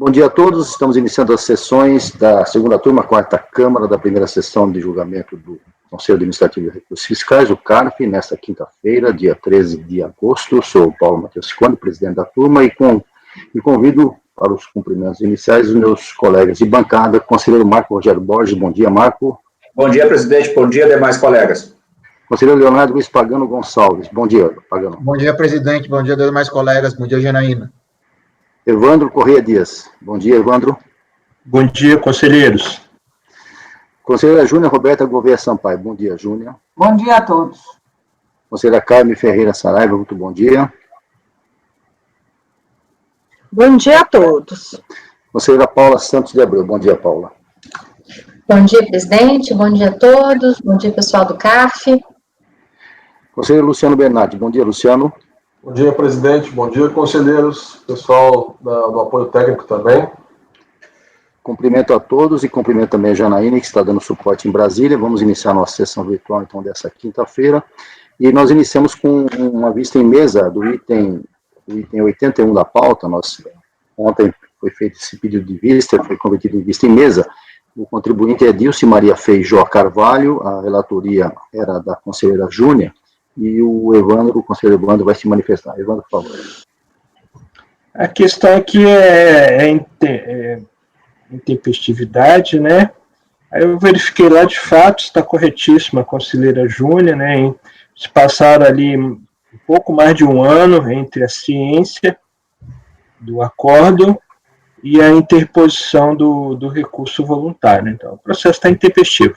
Bom dia a todos, estamos iniciando as sessões da segunda turma, quarta Câmara, da primeira sessão de julgamento do Conselho Administrativo de Recursos Fiscais, o CARF, nesta quinta-feira, dia 13 de agosto. Sou o Paulo Matheus Ciccone, presidente da turma, e convido para os cumprimentos iniciais os meus colegas de bancada, conselheiro Marco Rogério Borges. Bom dia, Marco. Bom dia, presidente. Bom dia, demais colegas. Conselheiro Leonardo Luiz Pagano Gonçalves. Bom dia, Pagano. Bom dia, presidente. Bom dia, demais colegas. Bom dia, Janaína. Evandro Correia Dias. Bom dia, Evandro. Bom dia, conselheiros. Conselheira Júnior Roberta Gouveia Sampaio. Bom dia, Júnior. Bom dia a todos. Conselheira Carmen Ferreira Saraiva. Muito bom dia. Bom dia a todos. Conselheira Paula Santos de Abreu. Bom dia, Paula. Bom dia, presidente. Bom dia a todos. Bom dia, pessoal do CARF. Conselheiro Luciano Bernardi. Bom dia, Luciano. Bom dia, presidente. Bom dia, conselheiros, pessoal do apoio técnico também. Cumprimento a todos e cumprimento também a Janaína, que está dando suporte em Brasília. Vamos iniciar nossa sessão virtual, então, dessa quinta-feira. E nós iniciamos com uma vista em mesa do item 81 da pauta. Ontem foi feito esse pedido de vista, foi convertido em vista em mesa. O contribuinte é Dilce Maria Feijó Carvalho, a relatoria era da conselheira Júnior, e o conselheiro Evandro vai se manifestar. Evandro, por favor. A questão aqui é intempestividade, né? Aí eu verifiquei lá, de fato, está corretíssima a conselheira Júnior, né? Se passaram ali um pouco mais de um ano entre a ciência do acordo e a interposição do recurso voluntário. Então, o processo está intempestivo.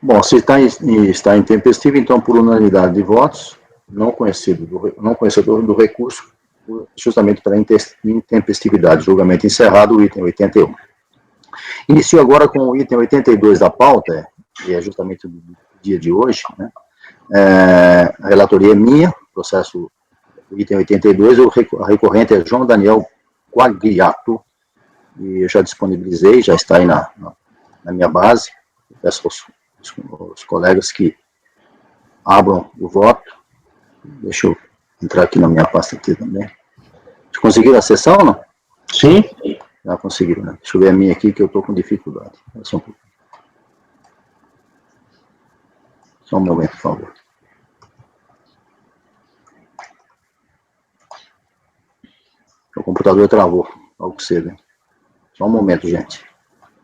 Bom, se está intempestivo, então, por unanimidade de votos, não conhecedor do recurso, justamente pela intempestividade. Julgamento encerrado, o item 81. Inicio agora com o item 82 da pauta, que é justamente do dia de hoje, né? A relatoria é minha, processo item 82, a recorrente é João Daniel Quagliato, e eu já disponibilizei, já está aí na minha base. Peço os colegas que abram o voto. Deixa eu entrar aqui na minha pasta aqui também. Conseguiram acessar ou não? Sim. Já conseguiram, né? Deixa eu ver a minha aqui, que eu estou com dificuldade. Só um momento, por favor. O computador travou, logo cedo, hein? Só um momento, gente.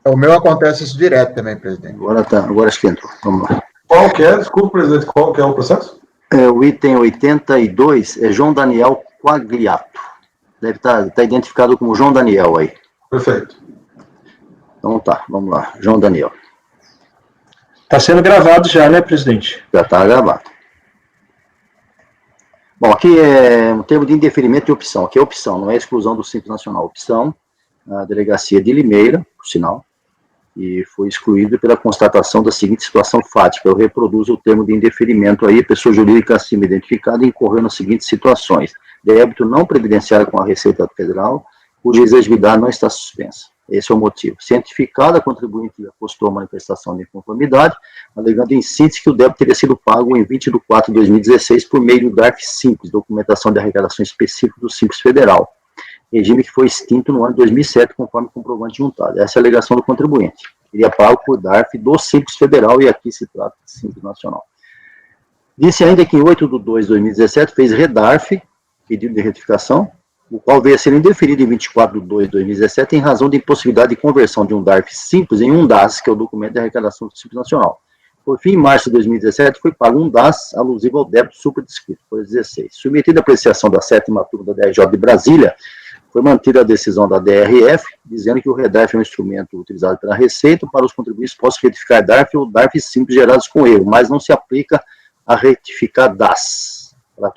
O meu acontece isso direto também, presidente. Agora acho que entrou. Vamos lá. Qual que é? Desculpa, presidente, qual que é o processo? O item 82 é João Daniel Quagliato. Deve estar identificado como João Daniel aí. Perfeito. Então tá, vamos lá. João Daniel. Está sendo gravado já, né, presidente? Já está gravado. Bom, aqui é um termo de indeferimento de opção. Aqui é opção, não é exclusão do Simples Nacional. Opção, a delegacia de Limeira, por sinal, e foi excluído pela constatação da seguinte situação fática. Eu reproduzo o termo de indeferimento aí, pessoa jurídica acima identificada incorreu nas seguintes situações: débito não previdenciário com a Receita Federal, cuja exigibilidade não está suspensa. Esse é o motivo. Cientificada, a contribuinte apostou a manifestação de inconformidade, alegando em síntese que o débito teria sido pago em 20 de 4 de 2016 por meio do DARF Simples, documentação de arrecadação específica do Simples Federal, regime que foi extinto no ano de 2007, conforme comprovante juntado. Essa é a alegação do contribuinte. Seria pago por DARF do Simples Federal, e aqui se trata de Simples Nacional. Disse ainda que em 8 de 2 de 2017 fez redarf, pedido de retificação, o qual veio a ser indeferido em 24 de 2 de 2017 em razão de impossibilidade de conversão de um DARF simples em um DAS, que é o documento de arrecadação do Simples Nacional. Por fim, em março de 2017, foi pago um DAS alusivo ao débito supradescrito, por 16. Submetida à apreciação da 7ª turma da DRJ de Brasília, foi mantida a decisão da DRF, dizendo que o REDARF é um instrumento utilizado pela Receita para os contribuintes possam retificar DARF ou DARF simples gerados com erro, mas não se aplica a retificar DAS,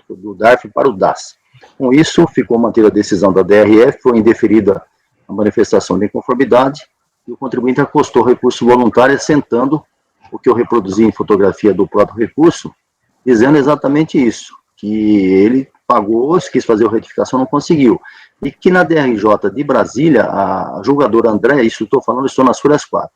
do DARF para o DAS. Com isso, ficou mantida a decisão da DRF, foi indeferida a manifestação de inconformidade, e o contribuinte acostou o recurso voluntário, assentando o que eu reproduzi em fotografia do próprio recurso, dizendo exatamente isso, que ele pagou, se quis fazer a retificação, não conseguiu. E que na DRJ de Brasília, a julgadora Andréa, isso estou nas folhas 4,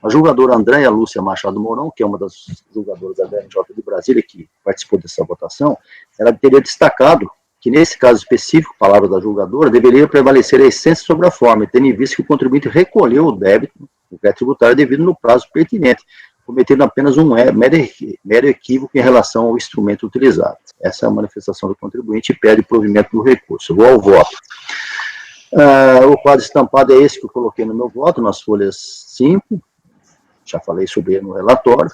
a julgadora Andréa Lúcia Machado Mourão, que é uma das julgadoras da DRJ de Brasília, que participou dessa votação, ela teria destacado que nesse caso específico, palavra da julgadora, deveria prevalecer a essência sobre a forma, tendo em vista que o contribuinte recolheu o débito, o crédito tributário, devido no prazo pertinente, cometendo apenas um mero equívoco em relação ao instrumento utilizado. Essa é a manifestação do contribuinte e pede provimento do recurso. Vou ao voto. O quadro estampado é esse que eu coloquei no meu voto, nas folhas 5, já falei sobre ele no relatório,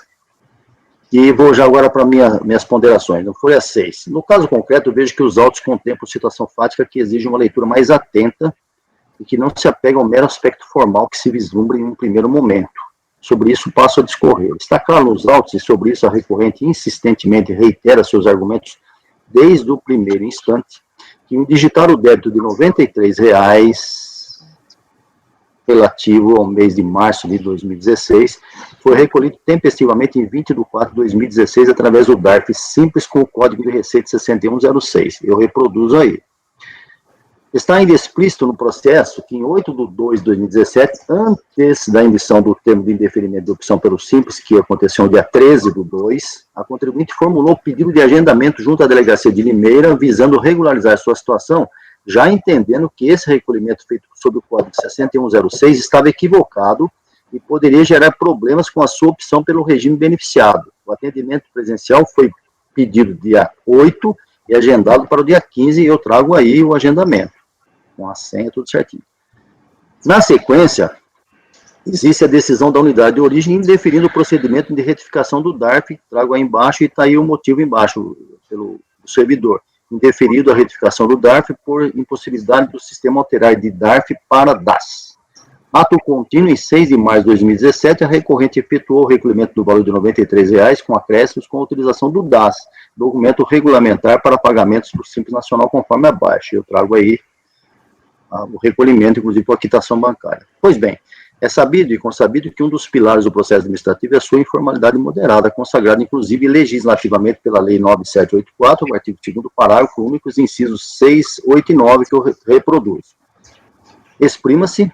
e vou já agora para minhas ponderações. Na folha 6, no caso concreto, eu vejo que os autos contemplam situação fática que exige uma leitura mais atenta e que não se apega ao mero aspecto formal que se vislumbra em um primeiro momento. Sobre isso, passo a discorrer. Está claro nos autos, e sobre isso a recorrente insistentemente reitera seus argumentos desde o primeiro instante, que o digitar o débito de R$ 93,00 relativo ao mês de março de 2016 foi recolhido tempestivamente em 20 de 4 de 2016 através do DARF simples com o código de receita 6106. Eu reproduzo aí. Está ainda explícito no processo que em 8 de 2 de 2017, antes da emissão do termo de indeferimento de opção pelo Simples, que aconteceu no dia 13 de 2, a contribuinte formulou pedido de agendamento junto à delegacia de Limeira, visando regularizar sua situação, já entendendo que esse recolhimento feito sob o código 6106 estava equivocado e poderia gerar problemas com a sua opção pelo regime beneficiado. O atendimento presencial foi pedido dia 8 e agendado para o dia 15, e eu trago aí o agendamento, com a senha, tudo certinho. Na sequência, existe a decisão da unidade de origem indeferindo o procedimento de retificação do DARF, trago aí embaixo, e está aí o motivo embaixo, pelo servidor. Indeferido a retificação do DARF por impossibilidade do sistema alterar de DARF para DAS. Ato contínuo, em 6 de março de 2017, a recorrente efetuou o recolhimento do valor de R$ 93,00 com acréscimos com a utilização do DAS, documento regulamentar para pagamentos do Simples Nacional conforme abaixo. Eu trago aí o recolhimento, inclusive, com a quitação bancária. Pois bem, é sabido e consabido que um dos pilares do processo administrativo é a sua informalidade moderada, consagrada, inclusive, legislativamente pela Lei 9784, o artigo 2º, parágrafo único, os incisos 6, 8 e 9, que eu reproduzo. Exprima-se,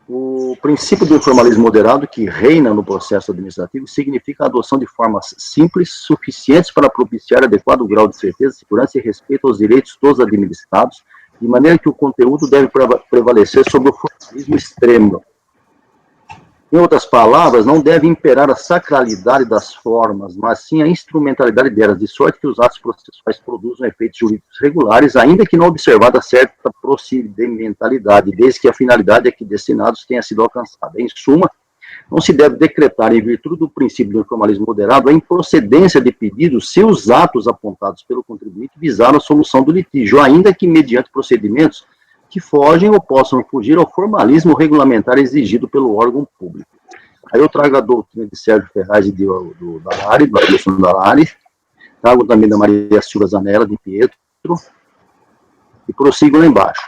o princípio do informalismo moderado que reina no processo administrativo significa a adoção de formas simples, suficientes para propiciar adequado grau de certeza, segurança e respeito aos direitos todos administrados, de maneira que o conteúdo deve prevalecer sobre o formalismo extremo. Em outras palavras, não deve imperar a sacralidade das formas, mas sim a instrumentalidade delas, de sorte que os atos processuais produzam efeitos jurídicos regulares, ainda que não observada certa procedimentalidade, desde que a finalidade a que destinados tenha sido alcançada. Em suma, não se deve decretar, em virtude do princípio do informalismo moderado, a improcedência de pedidos se os atos apontados pelo contribuinte visaram a solução do litígio, ainda que mediante procedimentos que fogem ou possam fugir ao formalismo regulamentar exigido pelo órgão público. Aí eu trago a doutrina de Sérgio Ferraz e do Dallari, do Adilson Dallari, trago também da Maria Silva Zanella, de Pietro, e prossigo lá embaixo.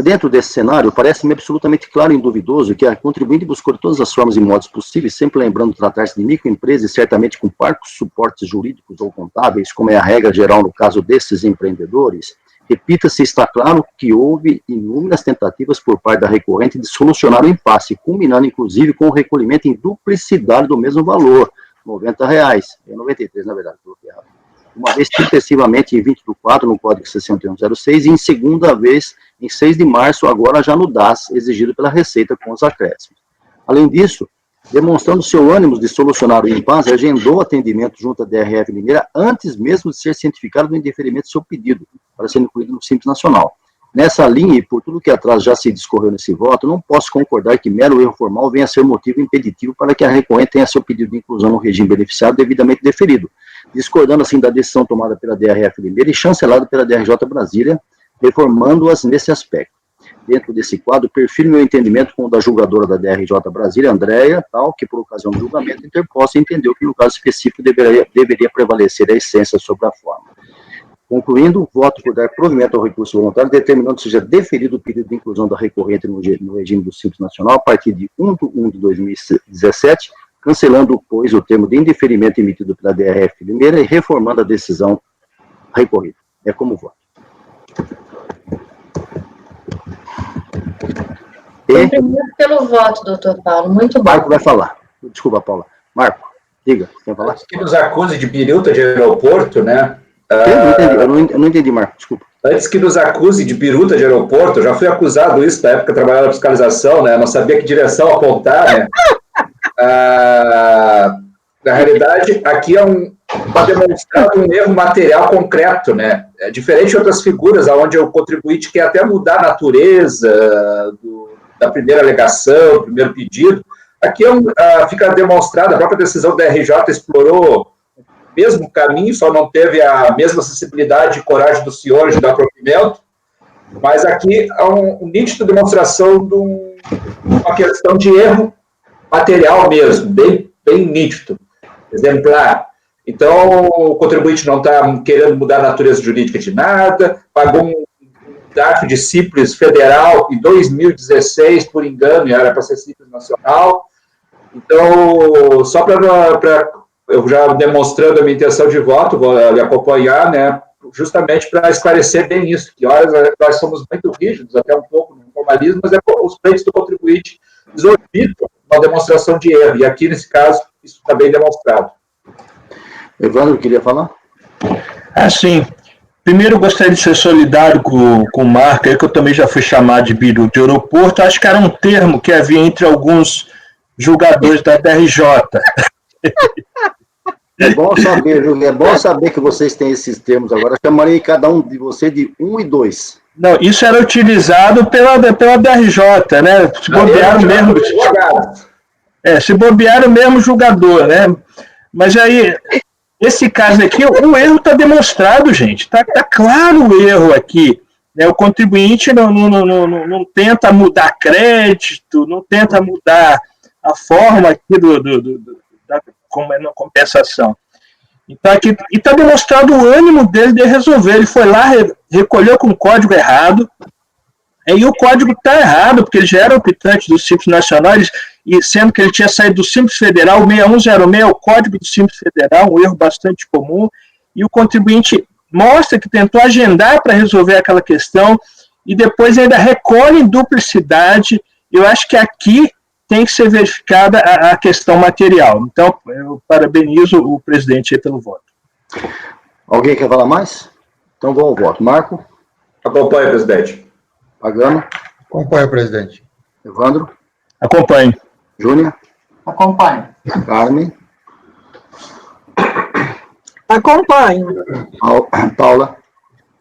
Dentro desse cenário, parece-me absolutamente claro e induvidoso que a contribuinte buscou de todas as formas e modos possíveis, sempre lembrando tratar-se de microempresas e certamente com parcos suportes jurídicos ou contábeis, como é a regra geral no caso desses empreendedores. Repita-se, está claro que houve inúmeras tentativas por parte da recorrente de solucionar o impasse, culminando inclusive com o recolhimento em duplicidade do mesmo valor, R$ 90,00, é 93 na verdade, coloquei errado. Uma vez sucessivamente em 20 de 4 no Código 6106 e em segunda vez em 6 de março, agora já no DAS, exigido pela Receita com os acréscimos. Além disso, demonstrando seu ânimo de solucionar o impasse, agendou atendimento junto à DRF Limeira antes mesmo de ser cientificado do indeferimento do seu pedido, para ser incluído no Simples Nacional. Nessa linha, e por tudo que atrás já se discorreu nesse voto, não posso concordar que mero erro formal venha a ser motivo impeditivo para que a recorrente tenha seu pedido de inclusão no regime beneficiário devidamente deferido, discordando assim da decisão tomada pela DRF Limeira e chancelada pela DRJ Brasília, reformando-as nesse aspecto. Dentro desse quadro, perfiro meu entendimento com o da julgadora da DRJ Brasília, Andréia, tal, que por ocasião do julgamento interposto entendeu que no caso específico deveria prevalecer a essência sobre a forma. Concluindo, voto por dar provimento ao recurso voluntário, determinando que seja deferido o pedido de inclusão da recorrente no regime do Simples Nacional a partir de 1 de 1 de 2017, cancelando, pois, o termo de indeferimento emitido pela DRF Limeira e reformando a decisão recorrida. É como voto. Cumprimento pelo voto, doutor Paulo. Muito bom. Marco vai falar. Desculpa, Paula. Marco, diga, quer falar? Que nos acuse de biruta de aeroporto, né? Eu não entendi, Marco, desculpa. Antes que nos acuse de biruta de aeroporto, eu já fui acusado isso na época que eu trabalhava na fiscalização, né? Não sabia que direção apontar, né? Na realidade, aqui está demonstrado um erro material concreto, né? É diferente de outras figuras, onde o contribuinte quer até mudar a natureza da primeira alegação, do primeiro pedido. Aqui fica demonstrado, a própria decisão da RJ explorou o mesmo caminho, só não teve a mesma sensibilidade e coragem dos senhores de dar provimento, mas aqui há uma nítida demonstração de uma questão de erro material mesmo, bem nítido, exemplar. Então, o contribuinte não está querendo mudar a natureza jurídica de nada, pagou um DARF de Simples Federal em 2016, por engano, e era para ser Simples Nacional. Então, só para eu já demonstrando a minha intenção de voto, vou lhe acompanhar, né, justamente para esclarecer bem isso, que horas nós somos muito rígidos, até um pouco no formalismo, mas os pleitos do contribuinte exorbitam uma demonstração de erro, e aqui, nesse caso, isso está bem demonstrado. Evandro, queria falar? Sim. Primeiro, eu gostaria de ser solidário com o Marco, que eu também já fui chamado de biru de aeroporto. Acho que era um termo que havia entre alguns julgadores da DRJ. É bom saber, viu? É bom saber que vocês têm esses termos agora. Chamarei cada um de você de 1 e 2. Não, isso era utilizado pela DRJ, né? Se bobear o mesmo. Se bobear o mesmo julgador, né? Mas aí, esse caso aqui, o erro está demonstrado, gente. Está claro o erro aqui. Né? O contribuinte não tenta mudar crédito, não tenta mudar a forma aqui da compensação. Então, aqui está demonstrado o ânimo dele de resolver. Ele foi lá, recolheu com o código errado, e o código está errado, porque ele já era optante do Simples Nacional, e sendo que ele tinha saído do Simples Federal, 6106 é o código do Simples Federal, um erro bastante comum, e o contribuinte mostra que tentou agendar para resolver aquela questão, e depois ainda recolhe em duplicidade. Eu acho que aqui tem que ser verificada a questão material. Então, eu parabenizo o presidente aí pelo voto. Alguém quer falar mais? Então, vamos ao voto. Marco? Acompanhe, presidente. Pagano? Acompanho, presidente. Evandro? Acompanhe. Júnior? Acompanho. Carmen? Acompanho. Paula?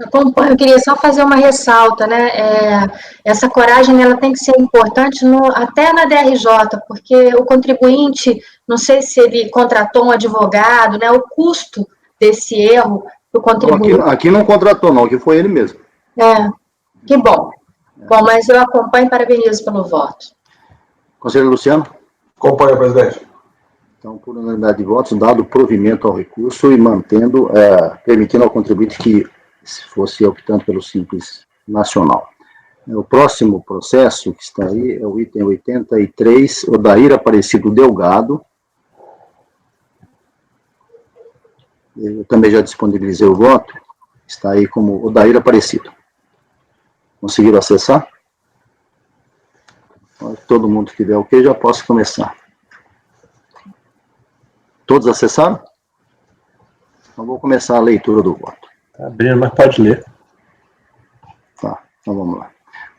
Acompanho. Eu queria só fazer uma ressalta, né? Essa coragem, ela tem que ser importante até na DRJ, porque o contribuinte, não sei se ele contratou um advogado, né? O custo desse erro do contribuinte. Aqui não contratou, não, que foi ele mesmo. Que bom. Bom, mas eu acompanho e parabenizo pelo voto. Conselheiro Luciano? Acompanha, presidente. Então, por unanimidade de votos, dado provimento ao recurso e permitindo ao contribuinte que fosse optando pelo Simples Nacional. O próximo processo que está aí é o item 83, Odair Aparecido Delgado. Eu também já disponibilizei o voto. Está aí como Odair Aparecido. Conseguiram acessar? Todo mundo que tiver ok, já posso começar. Todos acessaram? Então, vou começar a leitura do voto. Está abrindo, mas pode ler. Tá, então vamos lá.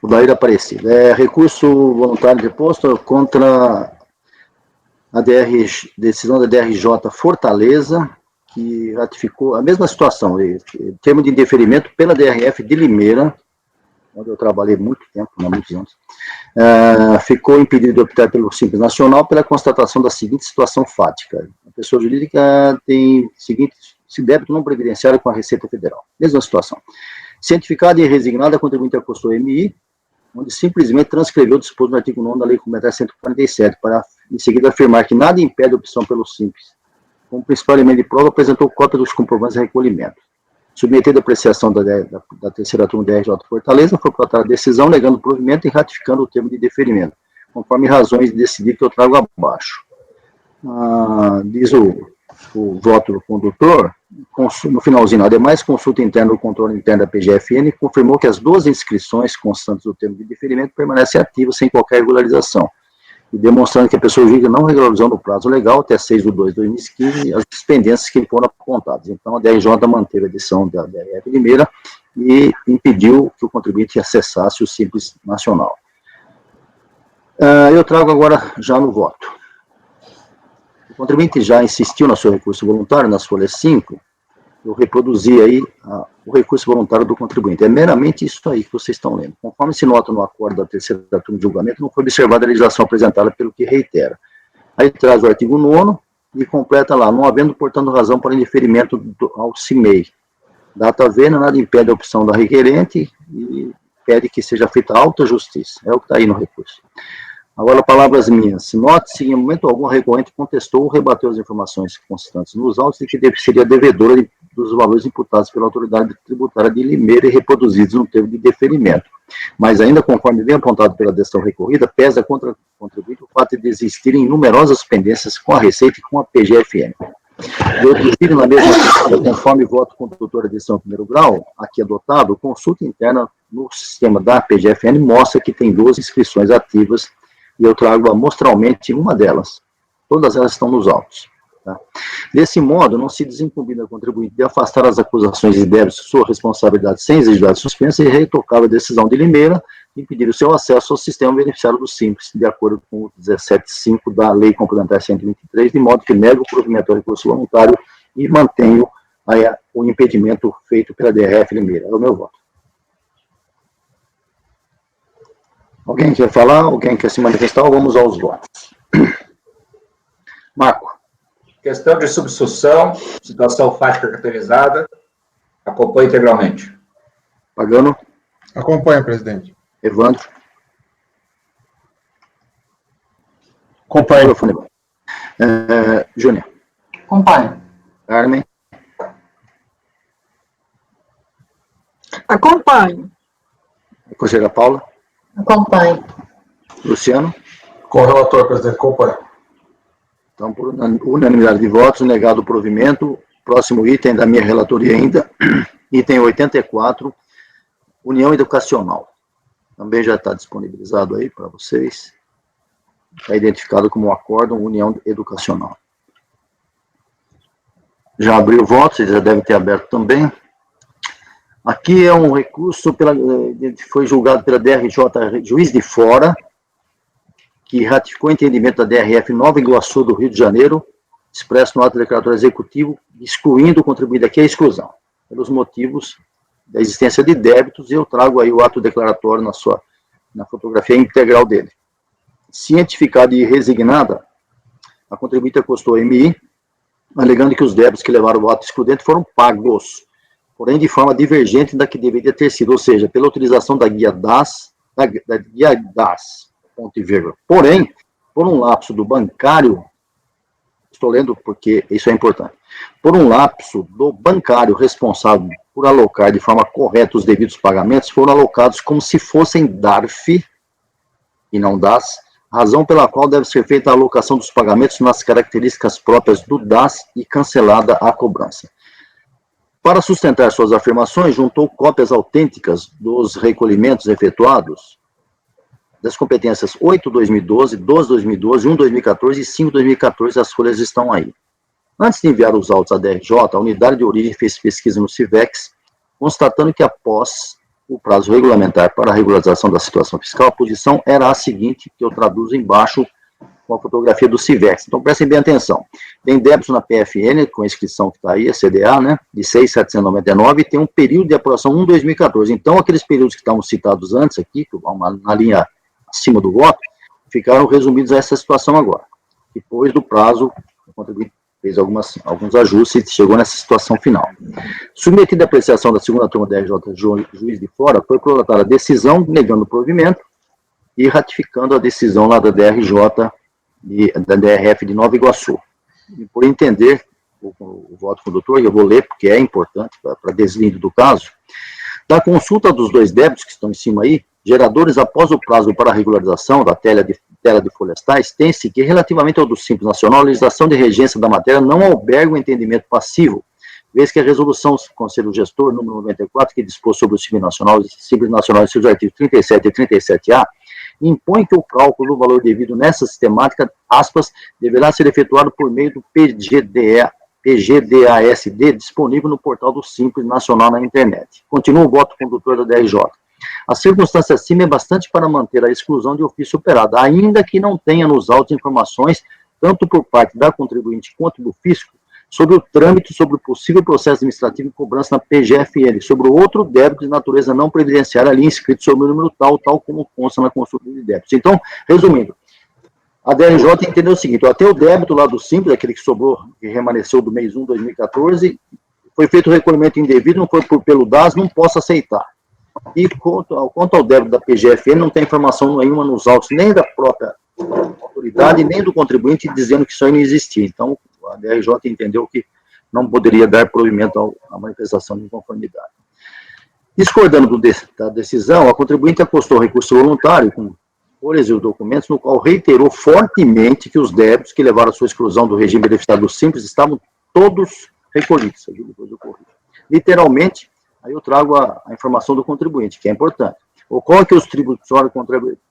Odair Aparecido. Recurso voluntário de reposto contra a decisão da DRJ Fortaleza, que ratificou a mesma situação, termo de indeferimento pela DRF de Limeira, onde eu trabalhei muito tempo, muitos anos, ficou impedido de optar pelo Simples Nacional pela constatação da seguinte situação fática. A pessoa jurídica tem se débito não previdenciário com a Receita Federal. Mesma situação. Cientificada e resignada, a contribuinte acostou MI, onde simplesmente transcreveu o disposto no artigo 9 da Lei Complementar 147, para em seguida afirmar que nada impede a opção pelo Simples. Como principal elemento de prova, apresentou cópia dos comprovantes de recolhimento. Submetida à apreciação da terceira turma da RJ Fortaleza, foi votada a decisão negando o provimento e ratificando o termo de deferimento, conforme razões de decidir que eu trago abaixo. Diz o voto do condutor, no finalzinho, ademais, consulta interna do controle interno da PGFN confirmou que as duas inscrições constantes do termo de deferimento permanecem ativas sem qualquer regularização. e demonstrando que a pessoa jurídica não regularizou no prazo legal até 6/2/2015 as pendências que foram apontadas. Então, a DRJ manteve a decisão da DRF Limeira e impediu que o contribuinte acessasse o Simples Nacional. Eu trago agora já no voto. O contribuinte já insistiu no seu recurso voluntário, nas folhas 5, eu reproduzi aí o recurso voluntário do contribuinte. É meramente isso aí que vocês estão lendo. Conforme se nota no acordo da terceira turma de julgamento, não foi observada a legislação apresentada pelo que reitera. Aí traz o artigo 9º e completa lá, não havendo, portanto, razão para indeferimento ao CIMEI. Data vênia, nada impede a opção da requerente e pede que seja feita alta justiça. É o que está aí no recurso. Agora, palavras minhas. Note-se, em momento algum, a recorrente contestou ou rebateu as informações constantes nos autos de que seria devedora dos valores imputados pela autoridade tributária de Limeira e reproduzidos no termo de deferimento. Mas ainda, conforme bem apontado pela decisão recorrida, pesa contra o contribuinte o fato de existirem numerosas pendências com a Receita e com a PGFN. Inclusive, na mesma questão, conforme voto condutor da decisão em primeiro grau, aqui adotado, consulta interna no sistema da PGFN mostra que tem 12 inscrições ativas e eu trago amostralmente uma delas. Todas elas estão nos autos. Tá? Desse modo, não se desincumbir da contribuinte de afastar as acusações de débitos de sua responsabilidade sem exigidade suspensa e retocar a decisão de Limeira e impedir o seu acesso ao sistema beneficiário do Simples, de acordo com o 17.5 da Lei Complementar 123, de modo que nega o provimento ao recurso voluntário e mantenho o impedimento feito pela DRF Limeira. É o meu voto. Alguém quer falar? Alguém quer se manifestar? Ou vamos aos votos? Marco. Questão de substituição, situação fática caracterizada, acompanho integralmente. Pagano. Acompanho, presidente. Evandro. Acompanho. Júnior. Acompanho. Carmen. Acompanho. Conselheira Paula. Acompanho. Luciano. Com o relator, presidente, acompanho. Então, por unanimidade de votos, negado o provimento. Próximo item da minha relatoria ainda, item 84, União Educacional. Também já está disponibilizado aí para vocês. Está identificado como Acórdão União Educacional. Já abriu o voto, vocês já devem ter aberto também. Aqui é um recurso, foi julgado pela DRJ Juiz de Fora, que ratificou o entendimento da DRF Nova Iguaçu do Rio de Janeiro, expresso no ato declaratório executivo, excluindo o contribuinte aqui a exclusão, pelos motivos da existência de débitos, e eu trago aí o ato declaratório na fotografia integral dele. Cientificada e resignada, a contribuinte acostou a MI, alegando que os débitos que levaram o ato excludente foram pagos, porém de forma divergente da que deveria ter sido, ou seja, pela utilização da guia DAS, ponto e vírgula. Porém, por um lapso do bancário, estou lendo porque isso é importante, por um lapso do bancário responsável por alocar de forma correta os devidos pagamentos, foram alocados como se fossem DARF e não DAS, razão pela qual deve ser feita a alocação dos pagamentos nas características próprias do DAS e cancelada a cobrança. Para sustentar suas afirmações, juntou cópias autênticas dos recolhimentos efetuados das competências 8/2012, 12/2012, 1/2014 e 5/2014, as folhas estão aí. Antes de enviar os autos à DRJ, a unidade de origem fez pesquisa no CIVEX, constatando que após o prazo regulamentar para a regularização da situação fiscal, a posição era a seguinte, que eu traduzo embaixo com a fotografia do CIVEX. Então, prestem bem atenção. Tem débitos na PFN, com a inscrição que está aí, a CDA, né, de 6.799, e tem um período de apuração 1/2014. Então, aqueles períodos que estavam citados antes aqui, na linha acima do voto, ficaram resumidos a essa situação agora. Depois do prazo, o contribuinte fez alguns ajustes e chegou nessa situação final. Submetida à apreciação da segunda turma da RJ Juiz de Fora, foi prolatada a decisão negando o provimento e ratificando a decisão lá da DRJ, da DRF de Nova Iguaçu. E por entender o voto condutor, eu vou ler porque é importante para deslinde do caso, da consulta dos dois débitos que estão em cima aí, geradores após o prazo para a regularização da tela de florestais, tem-se que, relativamente ao do Simples Nacional, a legislação de regência da matéria não alberga o entendimento passivo, vez que a resolução do Conselho Gestor, número 94, que dispôs sobre o Simples Nacional e seus artigos 37 e 37A, impõe que o cálculo do valor devido nessa sistemática, aspas, deverá ser efetuado por meio do PGDASD disponível no portal do Simples Nacional na internet. Continua o voto condutor da DRJ. A circunstância acima é bastante para manter a exclusão de ofício operada, ainda que não tenha nos autos informações, tanto por parte da contribuinte quanto do fisco, sobre o trâmite sobre o possível processo administrativo de cobrança na PGFN, sobre o outro débito de natureza não previdenciária ali inscrito sobre o número tal como consta na consulta de débitos. Então, resumindo, a DRJ entendeu o seguinte: até o débito lá do Simples, aquele que sobrou, que remanesceu do mês 1 de 2014, foi feito o recolhimento indevido, não foi pelo DAS, não posso aceitar. E quanto ao débito da PGFN, não tem informação nenhuma nos autos, nem da própria autoridade, nem do contribuinte, dizendo que isso aí não existia. Então, a DRJ entendeu que não poderia dar provimento à manifestação de inconformidade. Discordando da decisão, a contribuinte apostou recurso voluntário com folhas e documentos, no qual reiterou fortemente que os débitos que levaram à sua exclusão do regime beneficiário do Simples estavam todos recolhidos. Literalmente, aí eu trago a informação do contribuinte, que é importante. Ocorre que os tributos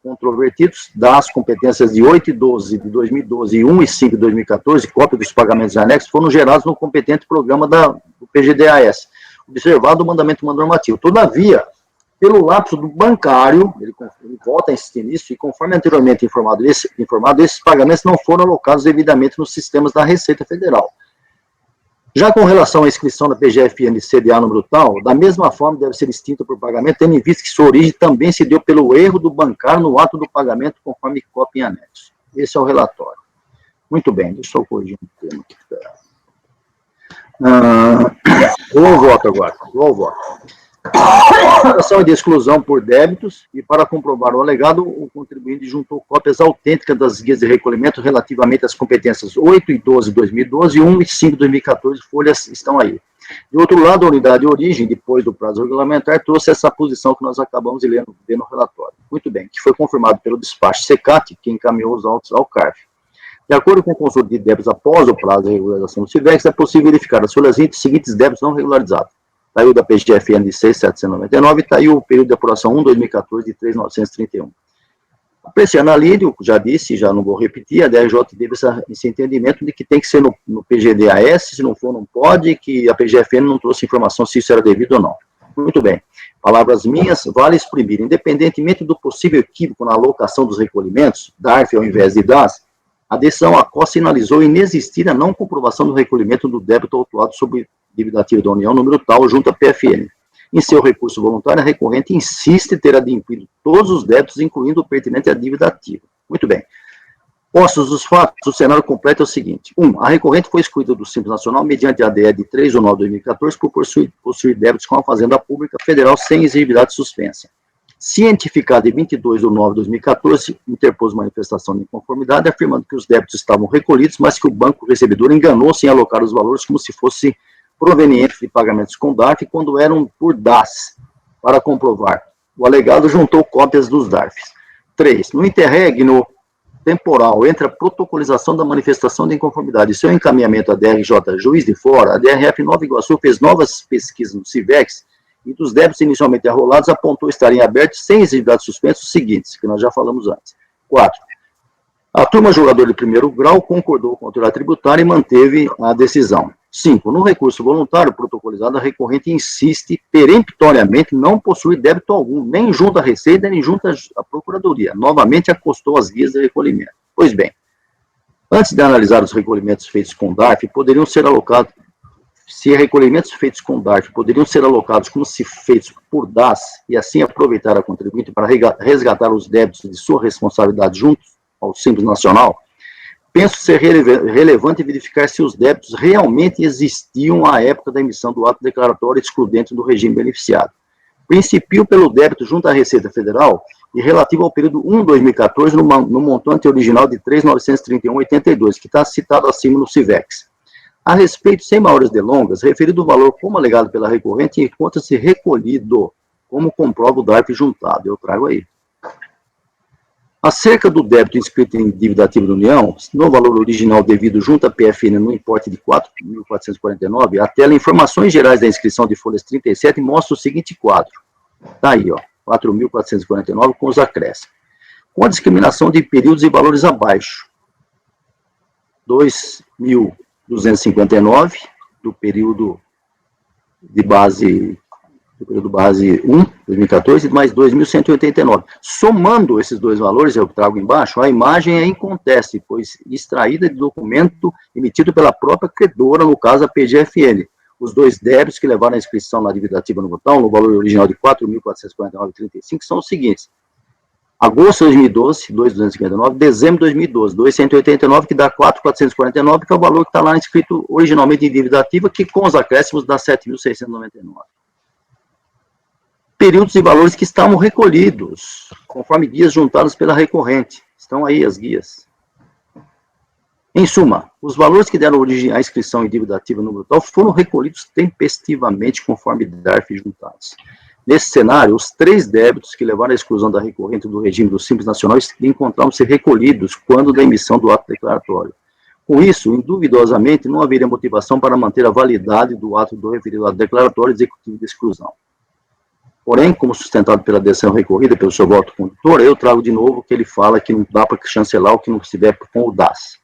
controvertidos das competências de 8 e 12 de 2012 e 1 e 5 de 2014, cópia dos pagamentos anexos, foram gerados no competente programa do PGDAS, observado o mandamento normativo. Todavia, pelo lapso do bancário, ele volta a insistir nisso, e conforme anteriormente informado, esses pagamentos não foram alocados devidamente nos sistemas da Receita Federal. Já com relação à inscrição da PGFN CDA número tal, da mesma forma deve ser extinta por pagamento, tendo em vista que sua origem também se deu pelo erro do bancário no ato do pagamento, conforme cópia em anexo. Esse é o relatório. Muito bem, deixa eu corrigir um termo aqui. Vou ao voto agora. A ação de exclusão por débitos, e para comprovar o alegado, o contribuinte juntou cópias autênticas das guias de recolhimento relativamente às competências 8 e 12 de 2012 e 1 e 5 de 2014, folhas estão aí. De outro lado, a unidade de origem, depois do prazo regulamentar, trouxe essa posição que nós acabamos de ler no relatório. Muito bem, que foi confirmado pelo despacho SECAT, que encaminhou os autos ao CARF. De acordo com o consulta de débitos após o prazo de regularização do CIVEX, é possível verificar as folhas seguintes débitos não regularizados. Está aí o da PGFN de 6.799 e está aí o período de apuração 1/2014 de 3.931. Apreciando a lei, eu já disse, já não vou repetir, a DRJ teve esse entendimento de que tem que ser no PGDAS, se não for, não pode, que a PGFN não trouxe informação se isso era devido ou não. Muito bem. Palavras minhas, vale exprimir, independentemente do possível equívoco na alocação dos recolhimentos, DARF ao invés de DAS, a decisão ACO sinalizou inexistir a não comprovação do recolhimento do débito autuado sobre dívida ativa da União, número tal, junto à PFN. Em seu recurso voluntário, a recorrente insiste ter adimplido todos os débitos, incluindo o pertinente à dívida ativa. Muito bem. Postos os fatos, o cenário completo é o seguinte. 1. A recorrente foi excluída do Simples Nacional mediante a ADE de 3 de 9 de 2014 por possuir débitos com a Fazenda Pública Federal sem exigibilidade suspensa. Cientificado em 22 de 9 de 2014, interpôs manifestação de inconformidade, afirmando que os débitos estavam recolhidos, mas que o banco recebedor enganou-se em alocar os valores como se fosse provenientes de pagamentos com DARF quando eram por DAS. Para comprovar, o alegado juntou cópias dos DARFs. 3. No interregno temporal entre a protocolização da manifestação de inconformidade e seu encaminhamento à DRJ Juiz de Fora, a DRF Nova Iguaçu fez novas pesquisas no CIVEX e dos débitos inicialmente arrolados apontou estarem abertos sem exigibilidade suspensa os seguintes, que nós já falamos antes. 4. A turma julgadora de primeiro grau concordou com a autoridade tributária e manteve a decisão. 5. No recurso voluntário protocolizado, a recorrente insiste peremptoriamente não possuir débito algum, nem junto à Receita, nem junto à Procuradoria. Novamente acostou as guias de recolhimento. Pois bem, antes de analisar os recolhimentos feitos com DARF, poderiam ser alocados, se recolhimentos feitos com DARF poderiam ser alocados como se feitos por DAS, e assim aproveitar a contribuinte para resgatar os débitos de sua responsabilidade junto ao Simples Nacional, penso ser relevante verificar se os débitos realmente existiam à época da emissão do ato declaratório excludente do regime beneficiário. Principio pelo débito junto à Receita Federal e relativo ao período 1 de 2014 no montante original de 3.931,82, que está citado acima no CIVEX. A respeito, sem maiores delongas, referido o valor como alegado pela recorrente encontra-se recolhido, como comprova o DARF juntado. Eu trago aí. Acerca do débito inscrito em dívida ativa da União, no valor original devido junto à PFN no importe de 4.449, a tela Informações Gerais da Inscrição de folhas 37 mostra o seguinte quadro. Está aí, ó, 4.449 com os acréscimos. com a discriminação de períodos e valores abaixo. 2.259 do período base 1, 2014, mais 2.189. Somando esses dois valores, eu trago embaixo, a imagem é inconteste, pois extraída de documento emitido pela própria credora, no caso a PGFN. Os dois débitos que levaram a inscrição na dívida ativa no botão, no valor original de R$ 4.449,35, são os seguintes. Agosto de 2012, 2.259, dezembro de 2012, 2.189, que dá 4.449, que é o valor que está lá inscrito originalmente em dívida ativa, que com os acréscimos dá 7.699. Períodos e valores que estavam recolhidos, conforme guias juntados pela recorrente. Estão aí as guias. Em suma, os valores que deram origem à inscrição em dívida ativa no brutal foram recolhidos tempestivamente conforme DARF juntados. Nesse cenário, os 3 débitos que levaram à exclusão da recorrente do regime do Simples Nacional encontraram-se recolhidos quando da emissão do ato declaratório. Com isso, induvidosamente, não haveria motivação para manter a validade do ato do referido ato declaratório executivo de exclusão. Porém, como sustentado pela decisão recorrida pelo seu voto condutor, eu trago de novo que ele fala que não dá para chancelar o que não estiver com o DAS.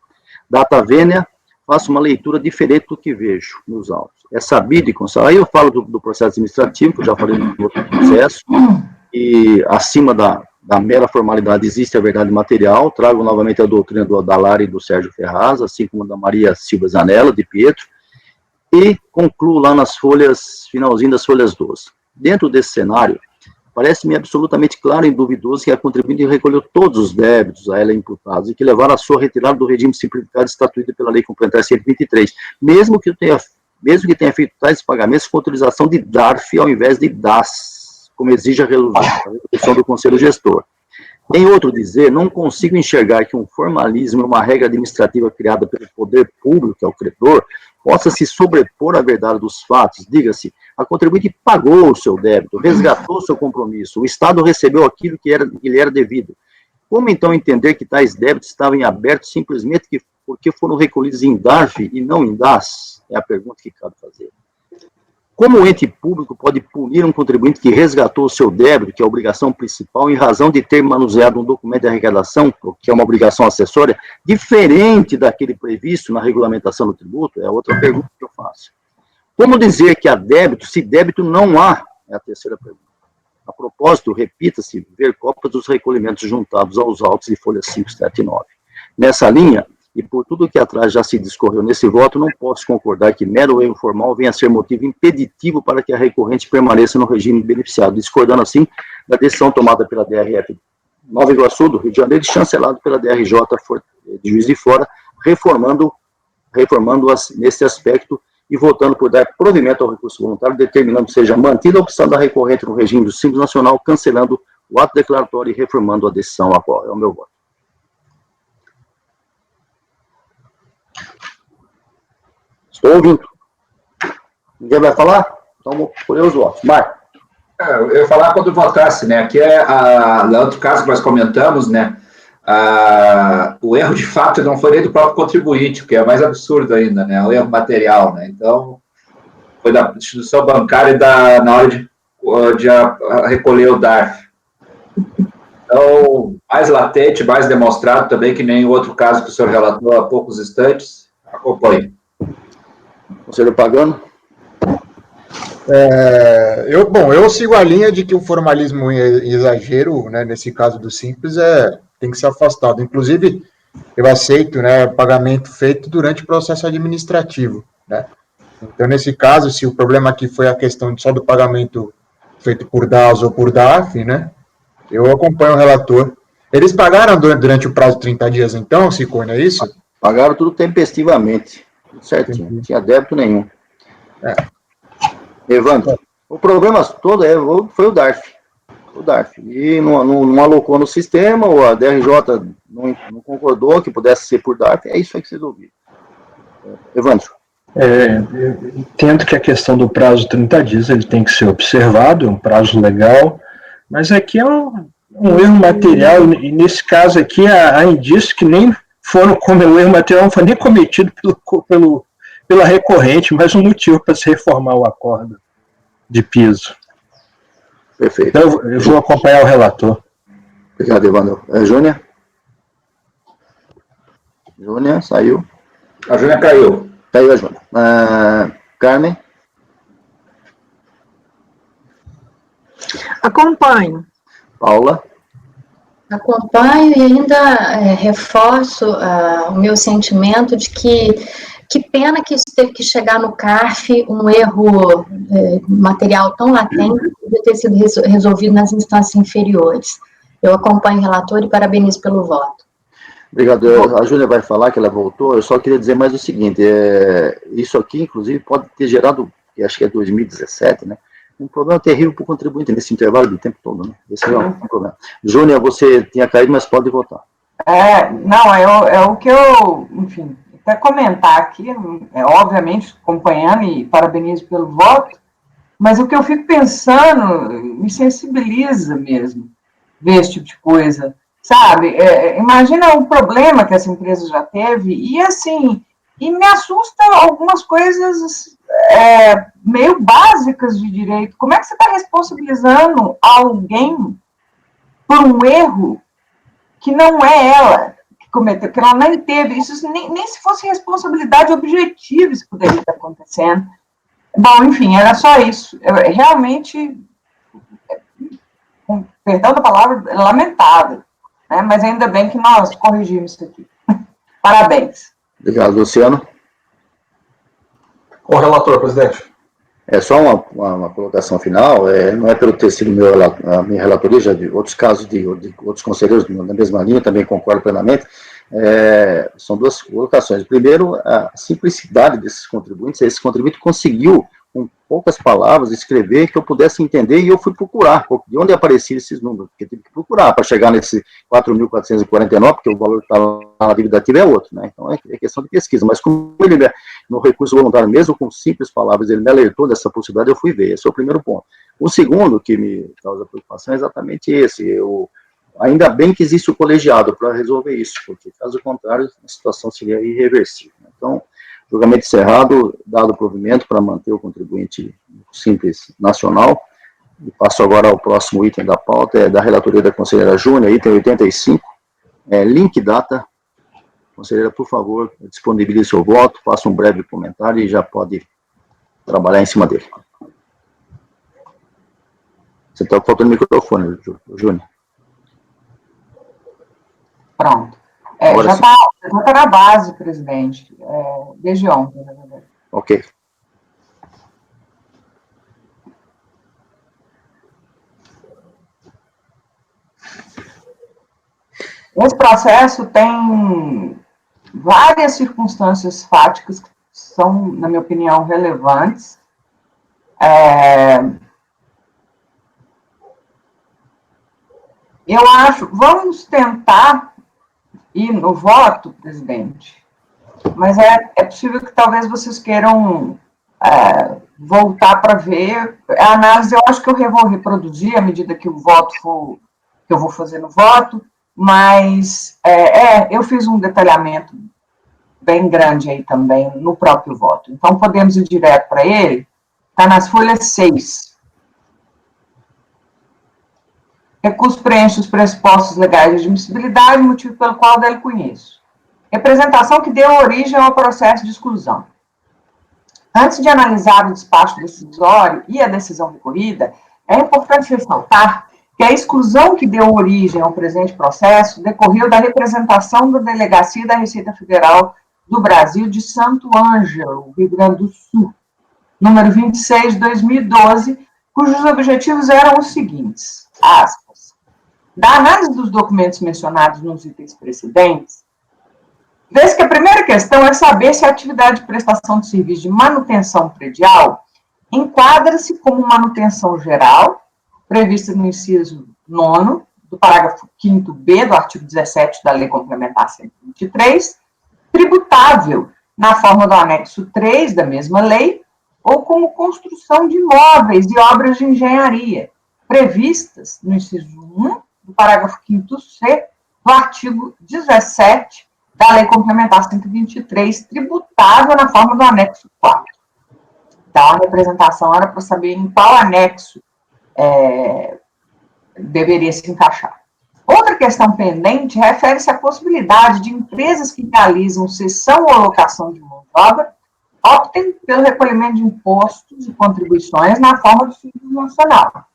Data vênia, faço uma leitura diferente do que vejo nos autos. É sabido e constado. Aí eu falo do processo administrativo, que eu já falei no outro processo, e acima da mera formalidade existe a verdade material. Trago novamente a doutrina do Adalar e do Sérgio Ferraz, assim como da Maria Silva Zanella, de Pietro, e concluo lá nas folhas, finalzinho das folhas 12. Dentro desse cenário, parece-me absolutamente claro e duvidoso que a contribuinte recolheu todos os débitos a ela imputados e que levaram a sua retirada do regime simplificado estatuído pela Lei Complementar 123, mesmo que tenha feito tais pagamentos com autorização de DARF ao invés de DAS, como exige a resolução do Conselho Gestor. Em outro dizer, não consigo enxergar que um formalismo e uma regra administrativa criada pelo poder público, que é o credor, possa se sobrepor à verdade dos fatos. Diga-se, a contribuinte pagou o seu débito, resgatou o seu compromisso, o Estado recebeu aquilo que lhe era devido. Como então entender que tais débitos estavam em aberto simplesmente porque foram recolhidos em DARF e não em DAS? É a pergunta que cabe fazer. Como o ente público pode punir um contribuinte que resgatou o seu débito, que é a obrigação principal, em razão de ter manuseado um documento de arrecadação, que é uma obrigação acessória, diferente daquele previsto na regulamentação do tributo? É outra pergunta que eu faço. Como dizer que há débito, se débito não há? É a terceira pergunta. A propósito, repita-se, ver cópias dos recolhimentos juntados aos autos de folhas 5, 7 e 9. Nessa linha, e por tudo que atrás já se discorreu nesse voto, não posso concordar que mero erro formal venha a ser motivo impeditivo para que a recorrente permaneça no regime beneficiado, discordando assim da decisão tomada pela DRF Nova Iguaçu, do Rio de Janeiro, e chancelado pela DRJ de Juiz de Fora, reformando-as nesse aspecto e votando por dar provimento ao recurso voluntário, determinando que seja mantida a opção da recorrente no regime do Simples Nacional, cancelando o ato declaratório e reformando a decisão atual. É o meu voto. Estou ouvindo. Ninguém vai falar? Então, vou escolher os votos. Marco. Eu ia falar quando votasse, né? Aqui no outro caso que nós comentamos, né? O erro de fato não foi nem do próprio contribuinte, o que é mais absurdo ainda, né? O erro material, né? Então, foi da instituição bancária na hora de recolher o DARF. Então, mais latente, mais demonstrado também, que nem o outro caso que o senhor relatou há poucos instantes. Acompanhe. Conselheiro Pagano? Eu sigo a linha de que o formalismo e exagero, né, nesse caso do Simples, tem que ser afastado. Inclusive, eu aceito, né, pagamento feito durante o processo administrativo, né? Então, nesse caso, se o problema aqui foi a questão só do pagamento feito por DAS ou por DARF, né, eu acompanho o relator. Eles pagaram durante o prazo de 30 dias, então, Ciccone, é isso? Pagaram tudo tempestivamente. Certinho, não tinha débito nenhum. Evandro, o problema todo foi o DARF. E não alocou no sistema, ou a DRJ não concordou que pudesse ser por DARF, é isso aí que se resolveu. Evandro. Eu entendo que a questão do prazo de 30 dias ele tem que ser observado, é um prazo legal, mas aqui é um erro material, e nesse caso aqui há indícios que nem foram, como o erro material não foi nem cometido pela recorrente, mas um motivo para se reformar o acordo de piso. Perfeito. Então, eu vou acompanhar o relator. Obrigado, Evandro. Júnior? Júnior, saiu. A Júnior caiu. Caiu a Júnior. Carmen? Acompanho. Paula? Acompanho e ainda reforço o meu sentimento de que pena que isso teve que chegar no CARF, um erro material tão latente, de ter sido resolvido nas instâncias inferiores. Eu acompanho o relator e parabenizo pelo voto. Obrigado. A Júlia vai falar que ela voltou. Eu só queria dizer mais o seguinte, isso aqui, inclusive, pode ter gerado, acho que é 2017, né? Um problema terrível para o contribuinte nesse intervalo do tempo todo, né? Esse é um problema. Júnior, você tinha caído, mas pode votar. Não, é o que eu, enfim, até comentar aqui, obviamente, acompanhando e parabenizo pelo voto, mas o que eu fico pensando me sensibiliza mesmo, ver esse tipo de coisa, sabe? Imagina o problema que essa empresa já teve, e assim, e me assusta algumas coisas meio básicas de direito. Como é que você está responsabilizando alguém por um erro que não é ela que cometeu, que ela nem teve? Isso nem se fosse responsabilidade objetiva isso poderia estar acontecendo. Bom, enfim, era só isso. Realmente, com perdão da palavra, lamentável, né? Mas ainda bem que nós corrigimos isso aqui. Parabéns. Obrigado, Luciano. Com o relator, presidente. É só uma colocação final, não é pelo ter sido a minha relatoria, já de outros casos de outros conselheiros na mesma linha, também concordo plenamente. São duas colocações. Primeiro, a simplicidade desses contribuintes. Esse contribuinte conseguiu, com poucas palavras, escrever que eu pudesse entender, e eu fui procurar de onde apareciam esses números, porque eu tive que procurar para chegar nesse 4.449, porque o valor que está lá na dívida ativa é outro, né? Então é questão de pesquisa, mas como ele, no recurso voluntário, mesmo com simples palavras, ele me alertou dessa possibilidade, eu fui ver. Esse é o primeiro ponto. O segundo que me causa preocupação é exatamente esse. Ainda bem que existe o colegiado para resolver isso, porque caso contrário, a situação seria irreversível. Então, julgamento encerrado, dado o provimento para manter o contribuinte simples nacional. E passo agora ao próximo item da pauta, da relatoria da conselheira Júnior, item 85, link data. Conselheira, por favor, disponibilize seu voto, faça um breve comentário e já pode trabalhar em cima dele. Você está faltando microfone, Júnior. Pronto. Agora Já está na base, presidente, desde ontem, na verdade. Ok. Esse processo tem várias circunstâncias fáticas que são, na minha opinião, relevantes. Eu acho, vamos tentar ir no voto, presidente, mas é possível que talvez vocês queiram voltar para ver a análise. Eu acho que eu vou reproduzir à medida que o voto for, que eu vou fazer no voto, mas eu fiz um detalhamento bem grande aí também no próprio voto. Então, podemos ir direto para ele. Está nas folhas 6. Recurso preenche os pressupostos legais de admissibilidade, motivo pelo qual dele conheço. Representação que deu origem ao processo de exclusão. Antes de analisar o despacho decisório e a decisão recorrida, é importante ressaltar que a exclusão que deu origem ao presente processo decorreu da representação da Delegacia da Receita Federal do Brasil de Santo Ângelo, Rio Grande do Sul, número 26, de 2012, cujos objetivos eram os seguintes, aspas, da análise dos documentos mencionados nos itens precedentes, vez que a primeira questão é saber se a atividade de prestação de serviço de manutenção predial enquadra-se como manutenção geral, prevista no inciso 9 do parágrafo 5º-B do artigo 17 da Lei Complementar 123, tributável na forma do anexo 3 da mesma lei, ou como construção de imóveis e obras de engenharia, previstas no inciso 1 do parágrafo 5º-C do artigo 17 da Lei Complementar 123, tributável na forma do anexo 4. Então, a representação era para saber em qual anexo deveria se encaixar. Outra questão pendente refere-se à possibilidade de empresas que realizam cessão ou alocação de mão de obra optem pelo recolhimento de impostos e contribuições na forma do Simples Nacional.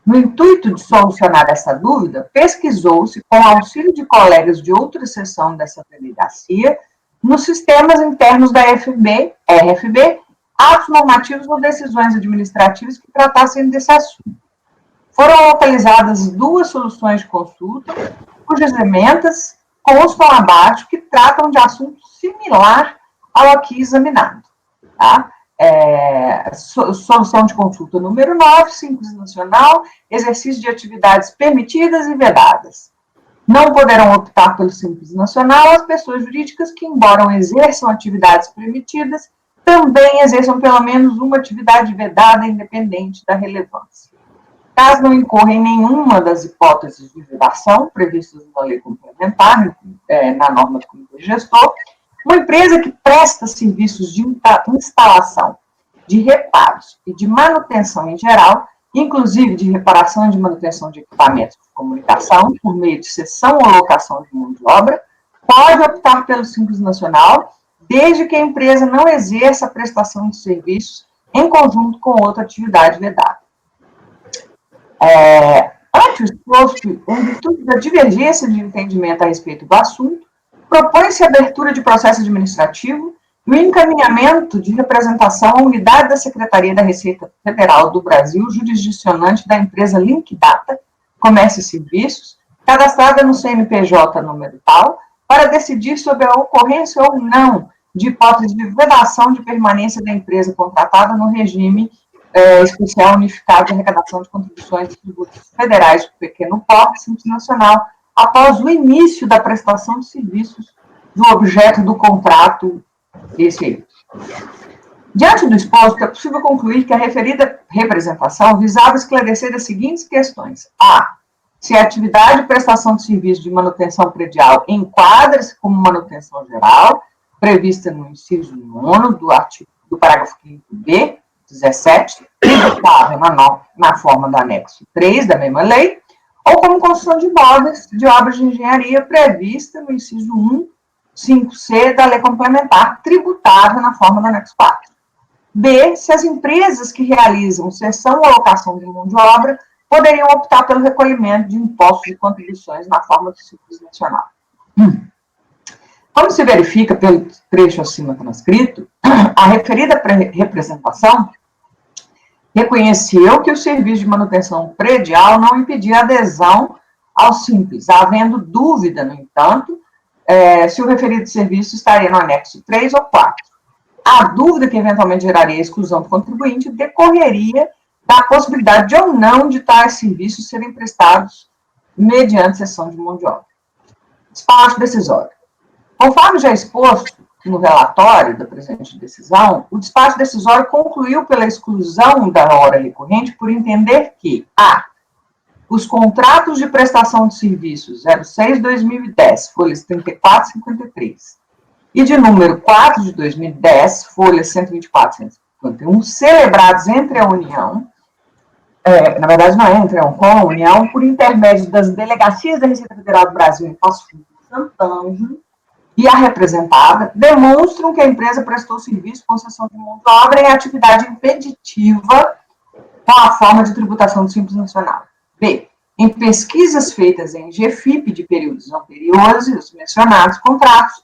No intuito de solucionar essa dúvida, pesquisou-se, com auxílio de colegas de outra seção dessa delegacia, nos sistemas internos da RFB, atos normativos ou decisões administrativas que tratassem desse assunto. Foram localizadas 2 soluções de consulta, cujas emendas constam abaixo, que tratam de assunto similar ao aqui examinado. Tá? Solução de consulta número 9, Simples Nacional, exercício de atividades permitidas e vedadas. Não poderão optar pelo Simples Nacional as pessoas jurídicas que, embora exerçam atividades permitidas, também exerçam pelo menos uma atividade vedada independente da relevância. Caso não incorra em nenhuma das hipóteses de vedação previstas na lei complementar, na norma do Comitê Gestor, uma empresa que presta serviços de instalação, de reparos e de manutenção em geral, inclusive de reparação e de manutenção de equipamentos de comunicação, por meio de cessão ou locação de mão de obra, pode optar pelo Simples Nacional, desde que a empresa não exerça a prestação de serviços em conjunto com outra atividade vedada. Ante o exposto, em virtude da divergência de entendimento a respeito do assunto, propõe-se a abertura de processo administrativo e o encaminhamento de representação à unidade da Secretaria da Receita Federal do Brasil, jurisdicionante da empresa Linkdata, Comércio e Serviços, cadastrada no CNPJ número tal, para decidir sobre a ocorrência ou não de hipótese de vedação de permanência da empresa contratada no regime especial unificado de arrecadação de contribuições e tributos federais do pequeno porte, Simples Nacional, após o início da prestação de serviços do objeto do contrato esse aí. Diante do exposto, é possível concluir que a referida representação visava esclarecer as seguintes questões. A. Se a atividade de prestação de serviço de manutenção predial enquadra-se como manutenção geral, prevista no inciso 9 do parágrafo 5º-B, 17, tributável na forma do anexo 3 da mesma lei, ou como construção de imóveis de obras de engenharia prevista no inciso 1, 5C da lei complementar, tributável na forma do anexo 4. B, se as empresas que realizam cessão ou locação de mão de obra poderiam optar pelo recolhimento de impostos e contribuições na forma do Simples Nacional. Como se verifica pelo trecho acima transcrito, a referida representação reconheceu que o serviço de manutenção predial não impedia a adesão ao Simples, havendo dúvida, no entanto, se o referido serviço estaria no anexo 3 ou 4. A dúvida que eventualmente geraria a exclusão do contribuinte decorreria da possibilidade de ou não de tais serviços serem prestados mediante cessão de mão de obra. Despacho decisório. Conforme já exposto no relatório da presente decisão, o despacho decisório concluiu pela exclusão da hora recorrente por entender que, a. Os contratos de prestação de serviços 06/2010, folhas 34 e 53, e de número 4 de 2010, folhas 124 e 151, celebrados entre a União, na verdade não é entre a União, com a União, por intermédio das delegacias da Receita Federal do Brasil em Passo Fundo e Sant'Angelo, e a representada, demonstram que a empresa prestou serviço com cessão de mão de obra em atividade impeditiva com a forma de tributação do Simples Nacional. B. Em pesquisas feitas em GFIP de períodos anteriores, os mencionados contratos,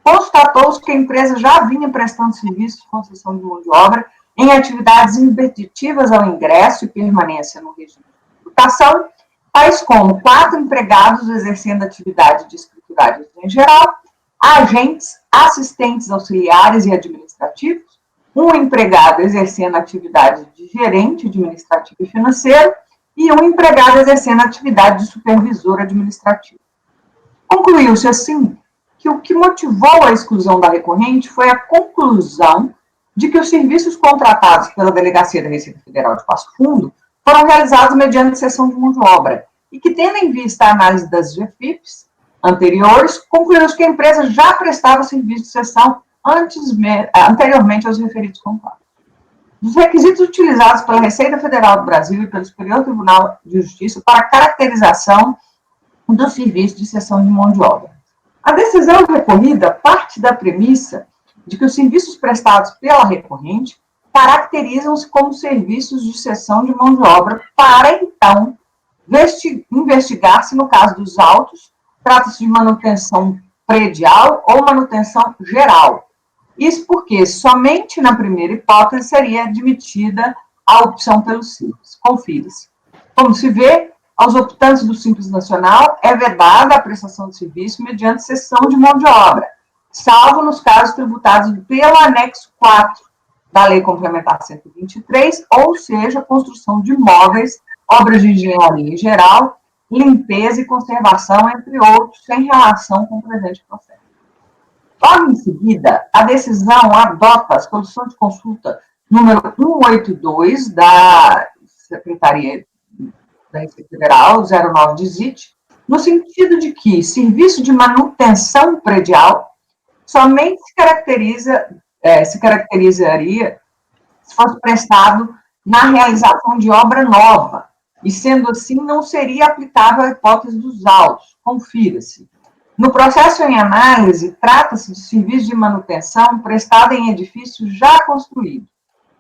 constatou-se que a empresa já vinha prestando serviços de concessão de mão de obra em atividades impeditivas ao ingresso e permanência no regime de tributação, tais como 4 empregados exercendo atividade de escriturários em geral, agentes, assistentes auxiliares e administrativos, 1 empregado exercendo atividade de gerente administrativo e financeiro e 1 empregado exercendo atividade de supervisor administrativo. Concluiu-se, assim, que o que motivou a exclusão da recorrente foi a conclusão de que os serviços contratados pela Delegacia da Receita Federal de Passo Fundo foram realizados mediante cessão de mão de obra e que, tendo em vista a análise das GFIPs anteriores, concluiu-se que a empresa já prestava serviço de cessão anteriormente aos referidos contratos. Dos requisitos utilizados pela Receita Federal do Brasil e pelo Superior Tribunal de Justiça para caracterização do serviço de cessão de mão de obra. A decisão recorrida parte da premissa de que os serviços prestados pela recorrente caracterizam-se como serviços de cessão de mão de obra para, então, investigar se, no caso dos autos, trata-se de manutenção predial ou manutenção geral. Isso porque somente na primeira hipótese seria admitida a opção pelo Simples. Confira-se. Como se vê, aos optantes do Simples Nacional é vedada a prestação de serviço mediante cessão de mão de obra, salvo nos casos tributados pelo anexo 4 da Lei Complementar 123, ou seja, construção de imóveis, obras de engenharia em geral, limpeza e conservação, entre outros, sem relação com o presente processo. Logo em seguida, a decisão adota a solução de consulta número 182 da Secretaria da Receita Federal, 09 de ZIT, no sentido de que serviço de manutenção predial somente se caracterizaria se fosse prestado na realização de obra nova, e sendo assim, não seria aplicável a hipótese dos autos. Confira-se. No processo em análise, trata-se de serviço de manutenção prestado em edifício já construído.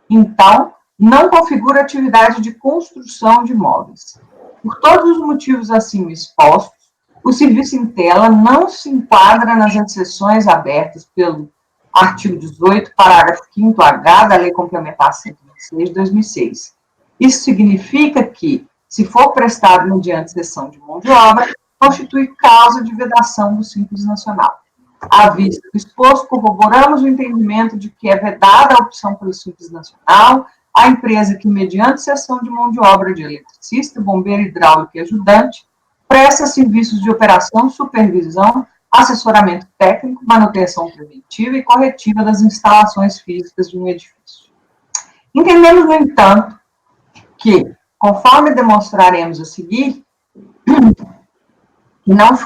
Então, não configura atividade de construção de imóveis. Por todos os motivos acima expostos, o serviço em tela não se enquadra nas exceções abertas pelo artigo 18, parágrafo 5º-H da Lei Complementar 126 de 2006. Isso significa que, se for prestado mediante cessão de mão de obra, constitui causa de vedação do Simples Nacional. À vista do exposto, corroboramos o entendimento de que é vedada a opção pelo Simples Nacional a empresa que, mediante cessão de mão de obra de eletricista, bombeiro hidráulico e ajudante, presta serviços de operação, supervisão, assessoramento técnico, manutenção preventiva e corretiva das instalações físicas de um edifício. Entendemos, no entanto, que, conforme demonstraremos a seguir, não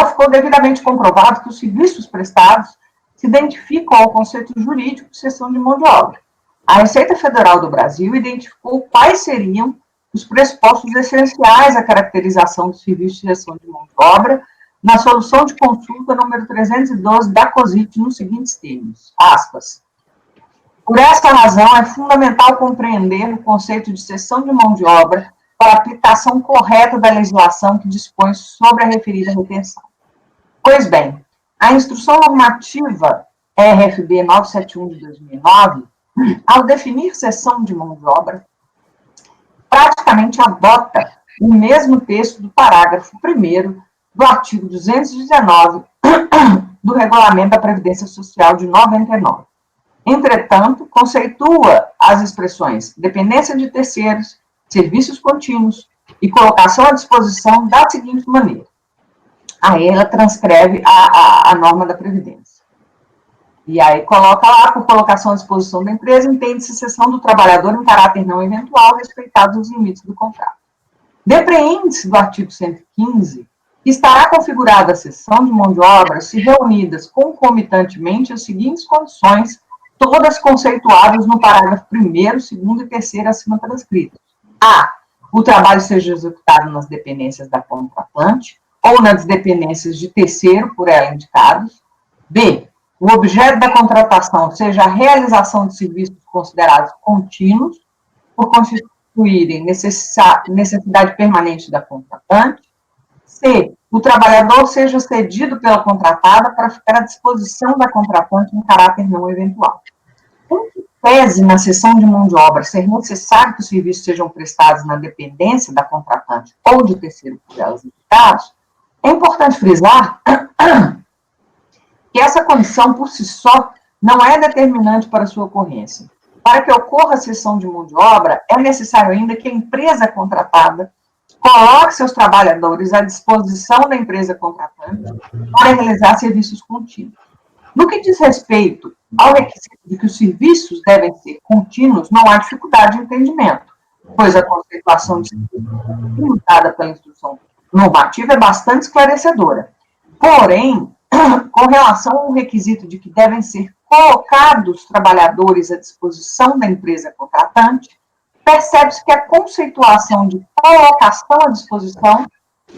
ficou devidamente comprovado que os serviços prestados se identificam ao conceito jurídico de cessão de mão de obra. A Receita Federal do Brasil identificou quais seriam os pressupostos essenciais à caracterização do serviço de cessão de mão de obra na solução de consulta número 312 da COSIT nos seguintes termos, aspas. Por essa razão, é fundamental compreender o conceito de cessão de mão de obra para a aplicação correta da legislação que dispõe sobre a referida retenção. Pois bem, a Instrução Normativa RFB 971 de 2009, ao definir cessão de mão de obra, praticamente adota o mesmo texto do parágrafo 1º do artigo 219 do Regulamento da Previdência Social de 99. Entretanto, conceitua as expressões dependência de terceiros, serviços contínuos e colocação à disposição da seguinte maneira. Aí ela transcreve a norma da Previdência. E aí coloca lá, por colocação à disposição da empresa, entende-se cessão do trabalhador em caráter não eventual, respeitados os limites do contrato. Depreende-se do artigo 115 que estará configurada a cessão de mão de obra se reunidas concomitantemente as seguintes condições, todas conceituadas no parágrafo 1º, 2º e 3º acima transcritos. A. O trabalho seja executado nas dependências da contratante ou nas dependências de terceiro por ela indicados. B. O objeto da contratação seja a realização de serviços considerados contínuos por constituírem necessidade permanente da contratante. C. O trabalhador seja cedido pela contratada para ficar à disposição da contratante em caráter não eventual. Em que pese na cessão de mão de obra ser necessário que os serviços sejam prestados na dependência da contratante ou de terceiro por elas indicados, é importante frisar que essa condição, por si só, não é determinante para sua ocorrência. Para que ocorra a cessão de mão de obra, é necessário ainda que a empresa contratada coloque seus trabalhadores à disposição da empresa contratante para realizar serviços contínuos. No que diz respeito ao requisito de que os serviços devem ser contínuos, não há dificuldade de entendimento, pois a conceituação de serviço limitada pela instrução normativa é bastante esclarecedora. Porém, com relação ao requisito de que devem ser colocados trabalhadores à disposição da empresa contratante, percebe-se que a conceituação de colocação à disposição,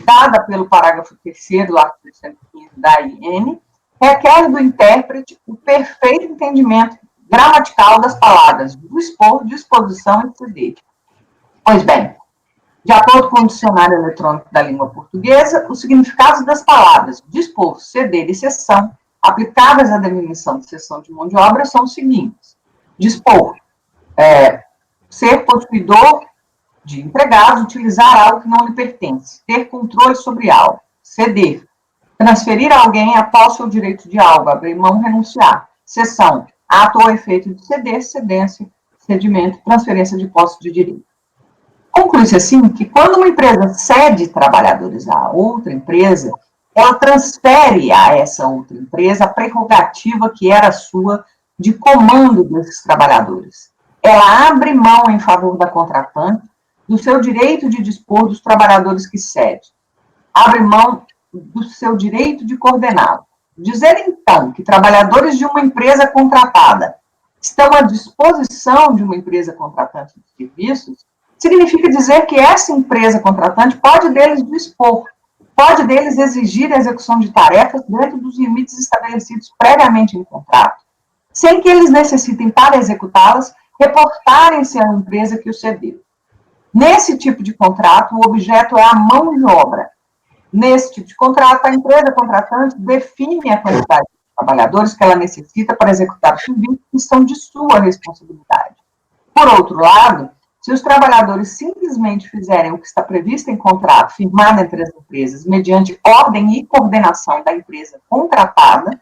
dada pelo parágrafo 3º do artigo 115 da IN, requer do intérprete o perfeito entendimento gramatical das palavras dispor, disposição e ceder. Pois bem, de acordo com o dicionário eletrônico da língua portuguesa, os significados das palavras dispor, ceder e cessão, aplicáveis à definição de cessão de mão de obra, são os seguintes. Dispor, ser possuidor de empregados, utilizar algo que não lhe pertence, ter controle sobre algo. Ceder, transferir a alguém a posse ou direito de algo, abrir mão, renunciar. Cessão, ato ou efeito de ceder, cedência, cedimento, transferência de posse de direito. Conclui-se assim que quando uma empresa cede trabalhadores a outra empresa, ela transfere a essa outra empresa a prerrogativa que era sua de comando desses trabalhadores. Ela abre mão em favor da contratante do seu direito de dispor dos trabalhadores que cede. Abre mão do seu direito de coordená-lo. Dizer, então, que trabalhadores de uma empresa contratada estão à disposição de uma empresa contratante de serviços significa dizer que essa empresa contratante pode deles dispor, pode deles exigir a execução de tarefas dentro dos limites estabelecidos previamente em contrato, sem que eles necessitem, para executá-las, reportarem-se à empresa que o cedeu. Nesse tipo de contrato, o objeto é a mão de obra. Nesse tipo de contrato, a empresa contratante define a quantidade de trabalhadores que ela necessita para executar os serviços que são de sua responsabilidade. Por outro lado, se os trabalhadores simplesmente fizerem o que está previsto em contrato firmado entre as empresas, mediante ordem e coordenação da empresa contratada,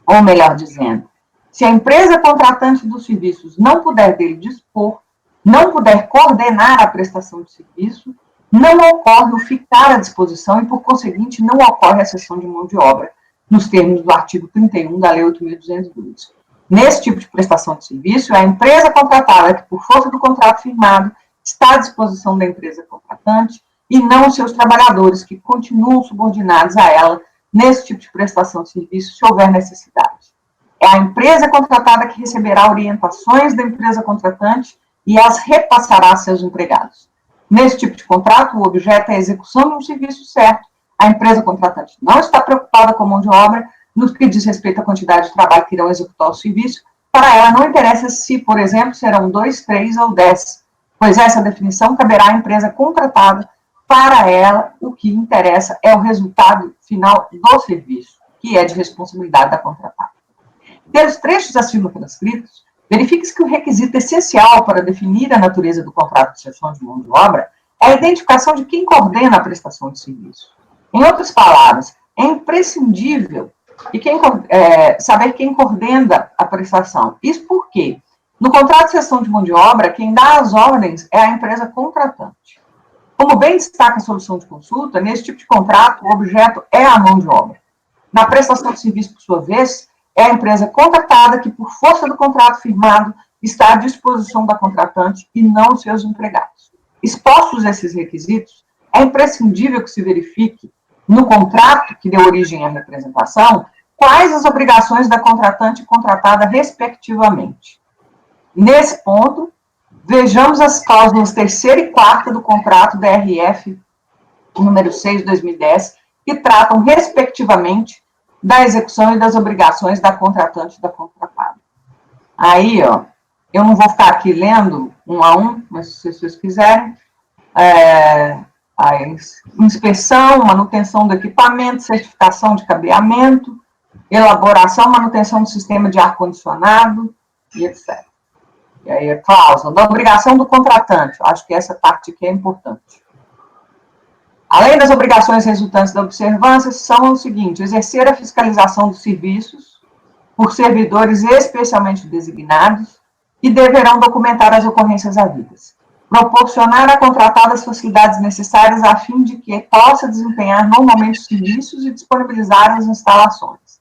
ou melhor dizendo, se a empresa contratante dos serviços não puder dele dispor, não puder coordenar a prestação de serviço, não ocorre o ficar à disposição e, por conseguinte, não ocorre a cessão de mão de obra, nos termos do artigo 31 da Lei 8.202. Nesse tipo de prestação de serviço, é a empresa contratada que, por força do contrato firmado, está à disposição da empresa contratante e não os seus trabalhadores, que continuam subordinados a ela nesse tipo de prestação de serviço, se houver necessidade. É a empresa contratada que receberá orientações da empresa contratante e as repassará a seus empregados. Nesse tipo de contrato, o objeto é a execução de um serviço certo. A empresa contratante não está preocupada com a mão de obra no que diz respeito à quantidade de trabalho que irão executar o serviço. Para ela, não interessa se, por exemplo, serão 2, 3 ou 10, pois essa definição caberá à empresa contratada. Para ela, o que interessa é o resultado final do serviço, que é de responsabilidade da contratada. Pelos trechos acima transcritos, verifique-se que o requisito essencial para definir a natureza do contrato de cessão de mão de obra é a identificação de quem coordena a prestação de serviço. Em outras palavras, é imprescindível saber quem coordena a prestação. Isso porque, no contrato de cessão de mão de obra, quem dá as ordens é a empresa contratante. Como bem destaca a solução de consulta, nesse tipo de contrato, o objeto é a mão de obra. Na prestação de serviço, por sua vez, é a empresa contratada que, por força do contrato firmado, está à disposição da contratante e não os seus empregados. Expostos esses requisitos, é imprescindível que se verifique, no contrato que deu origem à representação, quais as obrigações da contratante e contratada, respectivamente. Nesse ponto, vejamos as cláusulas 3ª e 4ª do contrato da RF número 6 de 2010, que tratam, respectivamente, da execução e das obrigações da contratante e da contratada. Aí, ó, eu não vou ficar aqui lendo um a um, mas se vocês quiserem, a inspeção, manutenção do equipamento, certificação de cabeamento, elaboração, manutenção do sistema de ar-condicionado, e etc. E aí, a cláusula da obrigação do contratante, acho que essa parte aqui é importante. Além das obrigações resultantes da observância, são o seguinte: exercer a fiscalização dos serviços por servidores especialmente designados e deverão documentar as ocorrências havidas. Proporcionar à contratada as facilidades necessárias a fim de que possa desempenhar normalmente os serviços e disponibilizar as instalações.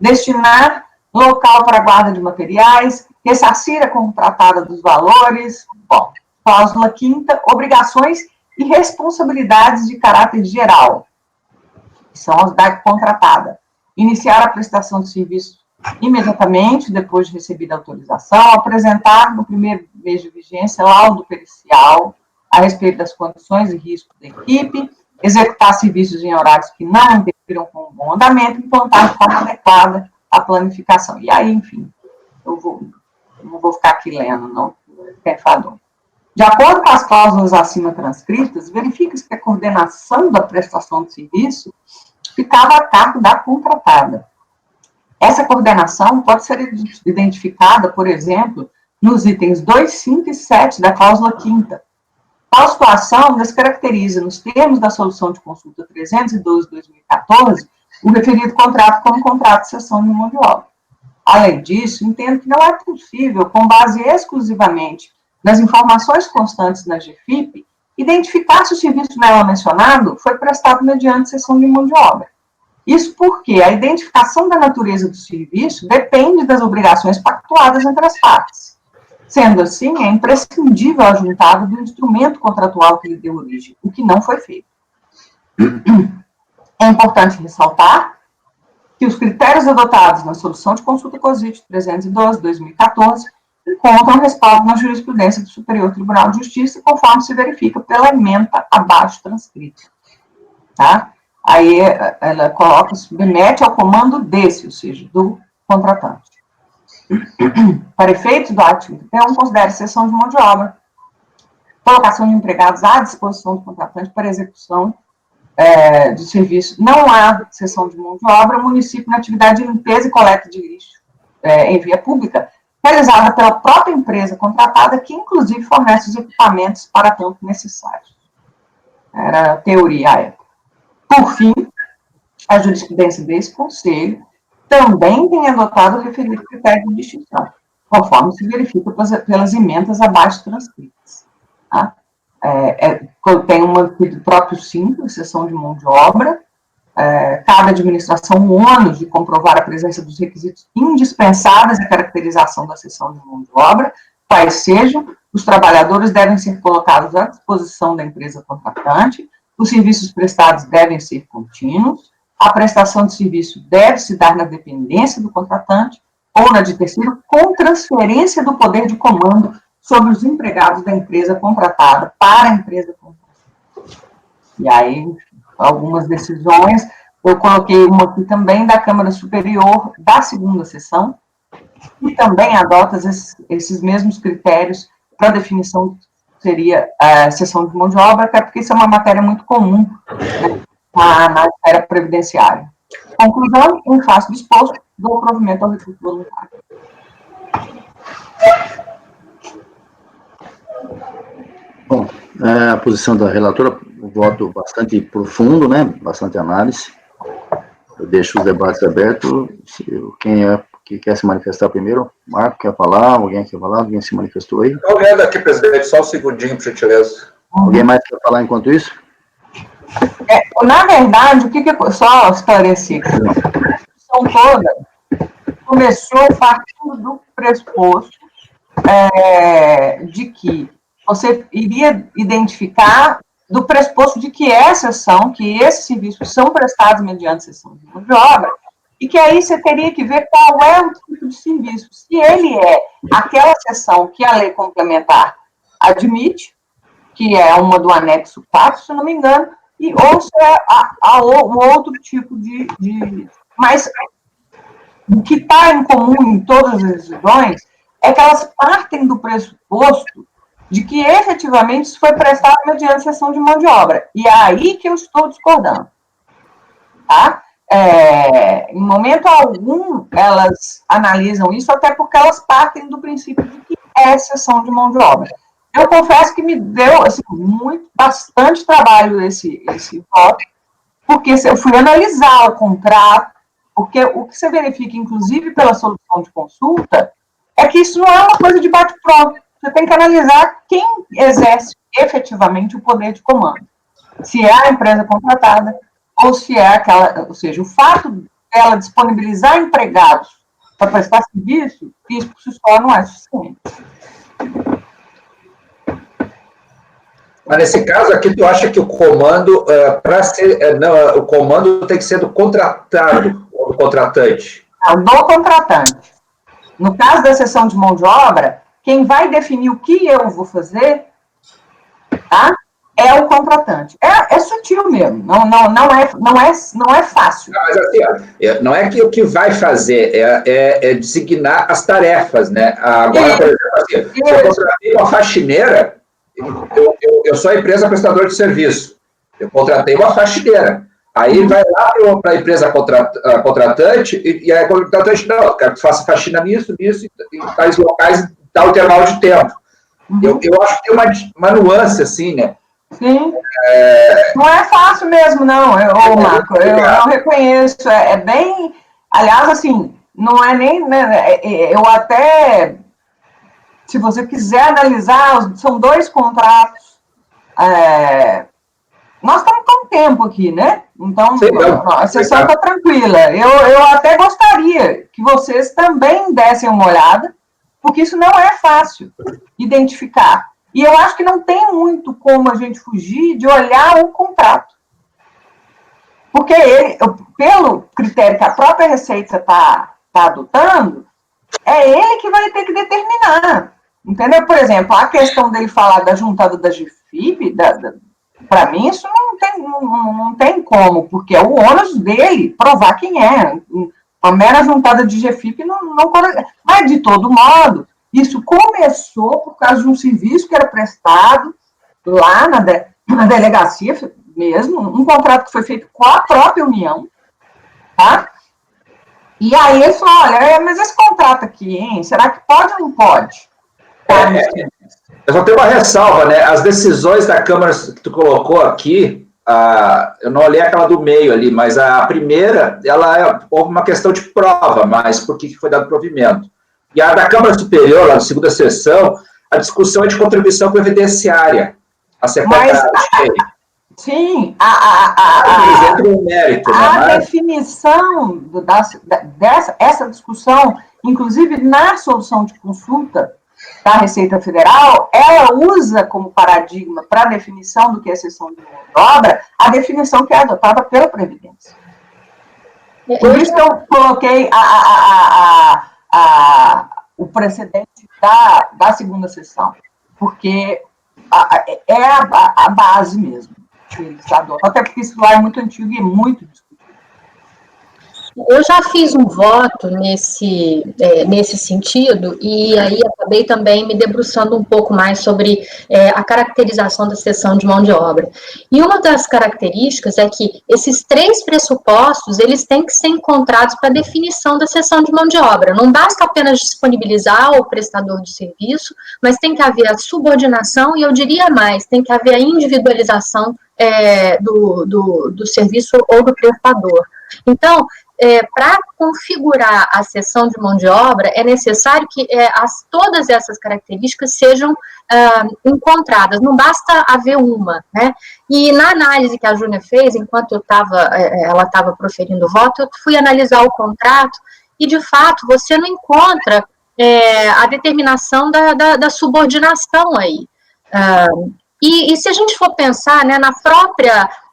Destinar local para guarda de materiais, ressarcir a contratada dos valores. Bom, cláusula 5ª, obrigações e responsabilidades de caráter geral, que são as da contratada. Iniciar a prestação de serviço imediatamente depois de recebida a autorização, apresentar no primeiro mês de vigência laudo pericial a respeito das condições e riscos da equipe, executar serviços em horários que não interfiram com o bom andamento, implantar de forma adequada a planificação. E aí, enfim, não vou ficar aqui lendo, não, é enfadonho. De acordo com as cláusulas acima transcritas, verifica-se que a coordenação da prestação de serviço ficava a cargo da contratada. Essa coordenação pode ser identificada, por exemplo, nos itens 2, 5 e 7 da cláusula 5ª. Tal situação descaracteriza, nos termos da solução de consulta 312/2014, o referido contrato como contrato de cessão de mão de obra. Além disso, entendo que não é possível, com base exclusivamente nas informações constantes na GFIP, identificar se o serviço nela mencionado foi prestado mediante cessão de mão de obra. Isso porque a identificação da natureza do serviço depende das obrigações pactuadas entre as partes. Sendo assim, é imprescindível a juntada do instrumento contratual que lhe deu origem, o que não foi feito. É importante ressaltar que os critérios adotados na solução de consulta COSIT 312/2014 encontram respaldo na jurisprudência do Superior Tribunal de Justiça, conforme se verifica pela ementa abaixo transcrita. Tá? Aí ela coloca, submete ao comando desse, ou seja, do contratante. Para efeitos do artigo 31, considera cessão de mão de obra, colocação de empregados à disposição do contratante para execução de serviço. Não há cessão de mão de obra, o município na atividade de limpeza e coleta de lixo em via pública, realizada pela própria empresa contratada, que inclusive fornece os equipamentos para tanto necessários. Era a teoria à época. Por fim, a jurisprudência desse conselho também tem adotado o referido critério de distinção, conforme se verifica pelas emendas abaixo transcritas. Tá? Tem uma do próprio simples, sessão de mão de obra, cabe à administração o ônus de comprovar a presença dos requisitos indispensáveis à caracterização da cessão de mão de obra, quais sejam, os trabalhadores devem ser colocados à disposição da empresa contratante, os serviços prestados devem ser contínuos, a prestação de serviço deve se dar na dependência do contratante ou na de terceiro, com transferência do poder de comando sobre os empregados da empresa contratada para a empresa contratada. E aí, algumas decisões, eu coloquei uma aqui também da Câmara Superior da segunda sessão, e também adota esses mesmos critérios para definição do que seria a cessão de mão de obra, até porque isso é uma matéria muito comum, né, na esfera previdenciária. Conclusão, em face do exposto, dou provimento ao recurso voluntário. Bom, a posição da relatora, um voto bastante profundo, né, bastante análise. Eu deixo os debates abertos. Quem que quer se manifestar primeiro? Marco quer falar? Alguém quer falar? Alguém se manifestou aí? Estou vendo aqui, presidente, só um segundinho, por gentileza. Alguém mais quer falar enquanto isso? Na verdade, o que só esclarecer, a discussão toda começou partindo do pressuposto de que você iria identificar do pressuposto de que é exceção, que esses serviços são prestados mediante cessão de mão de obra, e que aí você teria que ver qual é o tipo de serviço. Se ele é aquela exceção que a lei complementar admite, que é uma do anexo 4, se não me engano, ou se é um outro tipo de... Mas o que está em comum em todas as decisões é que elas partem do pressuposto de que efetivamente isso foi prestado mediante cessão de mão de obra. E é aí que eu estou discordando. Tá? Em momento algum, elas analisam isso, até porque elas partem do princípio de que é cessão de mão de obra. Eu confesso que me deu assim, bastante trabalho esse voto, porque eu fui analisar o contrato, porque o que você verifica, inclusive pela solução de consulta, é que isso não é uma coisa de bate-pronto. Você tem que analisar quem exerce efetivamente o poder de comando. Se é a empresa contratada, ou se é aquela... Ou seja, o fato dela disponibilizar empregados para prestar serviço, isso por si só não é suficiente. Mas nesse caso aqui, tu acha que o comando, o comando tem que ser do contratado ou do contratante? do contratante. No caso da cessão de mão de obra, quem vai definir o que eu vou fazer, tá? É o contratante. É sutil mesmo, não é fácil. Não, mas assim, ó, não é que o que vai fazer, é designar as tarefas, né? Agora, por exemplo, assim, se eu contratei uma faxineira, eu sou a empresa prestadora de serviço, eu contratei uma faxineira, aí vai lá para a empresa contratante, e a contratante, não, eu quero que faça faxina nisso, em tais locais, em tal intervalo de tempo. Eu acho que tem uma nuance, assim, né? Sim. Não é fácil mesmo, não, Marco. Eu reconheço. É bem. Aliás, assim, não é nem. Né, eu até. Se você quiser analisar, são 2 contratos. Nós estamos com tempo aqui, né? Então, sim, a sessão está tranquila. Eu até gostaria que vocês também dessem uma olhada, porque isso não é fácil identificar. E eu acho que não tem muito como a gente fugir de olhar o contrato. Porque pelo critério que a própria Receita está adotando, é ele que vai ter que determinar. Entendeu? Por exemplo, a questão dele falar da juntada da GFIP, para mim, isso não tem como, porque é o ônus dele provar quem é. Uma mera juntada de GFIP não. Mas, de todo modo, isso começou por causa de um serviço que era prestado lá na delegacia mesmo, um contrato que foi feito com a própria União, tá? E aí eles falaram, olha, mas esse contrato aqui, hein, será que pode ou não pode? Eu só tenho uma ressalva, né? As decisões da Câmara que tu colocou aqui, eu não olhei aquela do meio ali, mas a primeira, houve uma questão de prova, mas por que foi dado provimento? E a da Câmara Superior, lá na segunda sessão, a discussão é de contribuição previdenciária a ser pagada. Sim, mérito, a definição essa discussão, inclusive na solução de consulta da Receita Federal, ela usa como paradigma para a definição do que é cessão de mão de obra, a definição que é adotada pela Previdência. Por isso que eu coloquei o precedente da segunda sessão, porque é a base mesmo que eles adotam, até porque isso lá é muito antigo e muito discutido. Eu já fiz um voto nesse sentido, e aí acabei também me debruçando um pouco mais sobre a caracterização da cessão de mão de obra. E uma das características é que esses 3 pressupostos, eles têm que ser encontrados para a definição da cessão de mão de obra. Não basta apenas disponibilizar o prestador de serviço, mas tem que haver a subordinação, e eu diria mais, tem que haver a individualização do serviço ou do prestador. Então, para configurar a cessão de mão de obra, é necessário que todas essas características sejam encontradas, não basta haver uma, né? E na análise que a Júnia fez, enquanto ela estava proferindo o voto, eu fui analisar o contrato, e de fato, você não encontra a determinação da subordinação aí. E se a gente for pensar, né,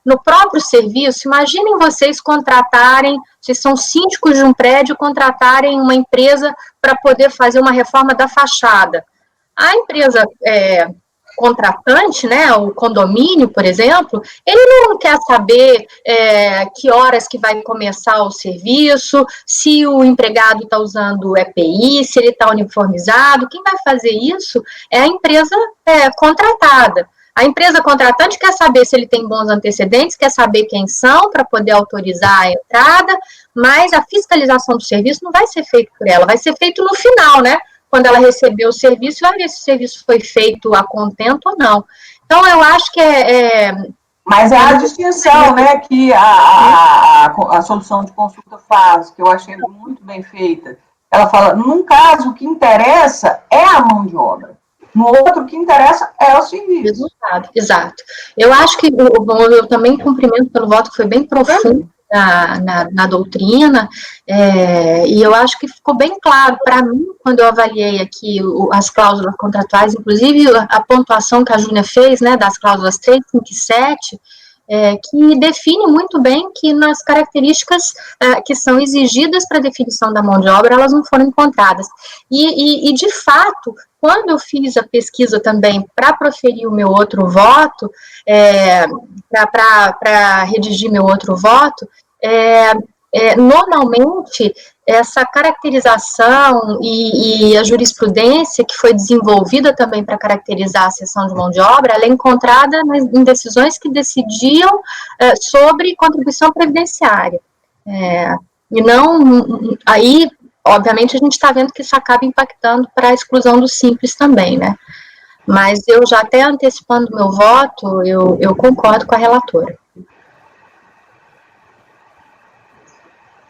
no próprio serviço, imaginem vocês contratarem, vocês são síndicos de um prédio, contratarem uma empresa para poder fazer uma reforma da fachada. A empresa contratante, né, o condomínio, por exemplo, ele não quer saber que horas que vai começar o serviço, se o empregado está usando EPI, se ele está uniformizado. Quem vai fazer isso é a empresa contratada. A empresa contratante quer saber se ele tem bons antecedentes, quer saber quem são para poder autorizar a entrada, mas a fiscalização do serviço não vai ser feita por ela, vai ser feito no final, né? Quando ela receber o serviço, vai ver se o serviço foi feito a contento ou não. Então, eu acho que Mas é a distinção, né, que a solução de consulta faz, que eu achei muito bem feita. Ela fala, num caso, o que interessa é a mão de obra. No outro, o que interessa é o serviço. Resultado, exato. Eu acho que eu também cumprimento pelo voto que foi bem profundo na doutrina, e eu acho que ficou bem claro para mim, quando eu avaliei aqui as cláusulas contratuais, inclusive a pontuação que a Júnia fez, né, das cláusulas 3, 5 e 7, que define muito bem que nas características que são exigidas para a definição da mão de obra, elas não foram encontradas. E de fato, quando eu fiz a pesquisa também para proferir o meu outro voto, para redigir meu outro voto, normalmente, essa caracterização e a jurisprudência que foi desenvolvida também para caracterizar a cessão de mão de obra, ela é encontrada em decisões que decidiam sobre contribuição previdenciária. E não, aí, obviamente, a gente está vendo que isso acaba impactando para a exclusão do simples também, né? Mas eu já até antecipando meu voto, eu concordo com a relatora.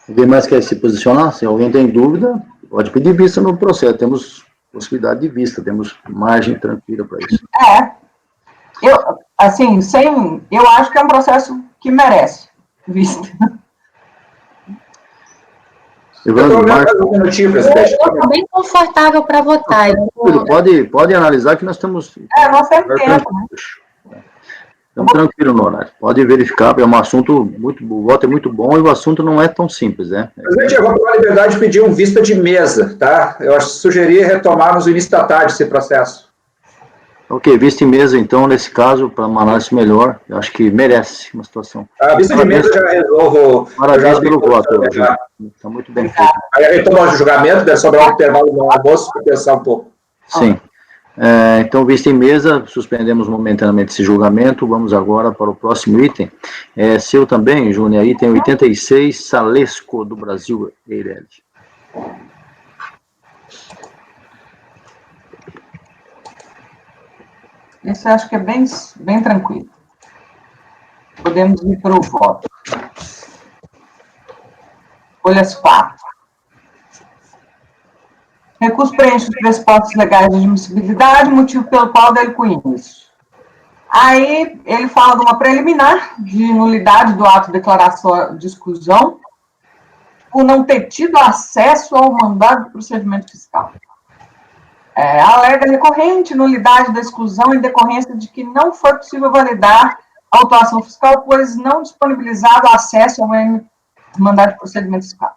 Alguém mais quer se posicionar? Se alguém tem dúvida, pode pedir vista no processo. Temos possibilidade de vista, temos margem tranquila para isso. Eu acho que é um processo que merece vista. Eu estou bem confortável para votar. Pode analisar que nós estamos... nós temos tempo, né? Estamos tranquilos no horário. Pode verificar, é um assunto o voto é muito bom e o assunto não é tão simples, né? Presidente, eu vou ter a liberdade de pedir um vista de mesa, tá? Eu sugeria retomarmos no início da tarde esse processo. Ok, vista em mesa, então, nesse caso, para uma análise melhor, eu acho que merece uma situação. A vista de mesa já resolvo... Parabéns pelo voto. Está muito bem feito. Aí retomamos o julgamento, deve sobrar um intervalo no almoço para pensar um pouco. Sim. Então, vista em mesa, suspendemos momentaneamente esse julgamento, vamos agora para o próximo item. Seu também, Júnior, item 86, Salesco do Brasil, Eireli. Isso eu acho que é bem tranquilo. Podemos ir para o voto. Folhas 4. Recurso preenche os pressupostos legais de admissibilidade, motivo pelo qual dele com isso. Aí, ele fala de uma preliminar de nulidade do ato de declaração de exclusão por não ter tido acesso ao mandado de procedimento fiscal. Alega recorrente nulidade da exclusão em decorrência de que não foi possível validar a autuação fiscal, pois não disponibilizado acesso ao mandado de procedimento fiscal.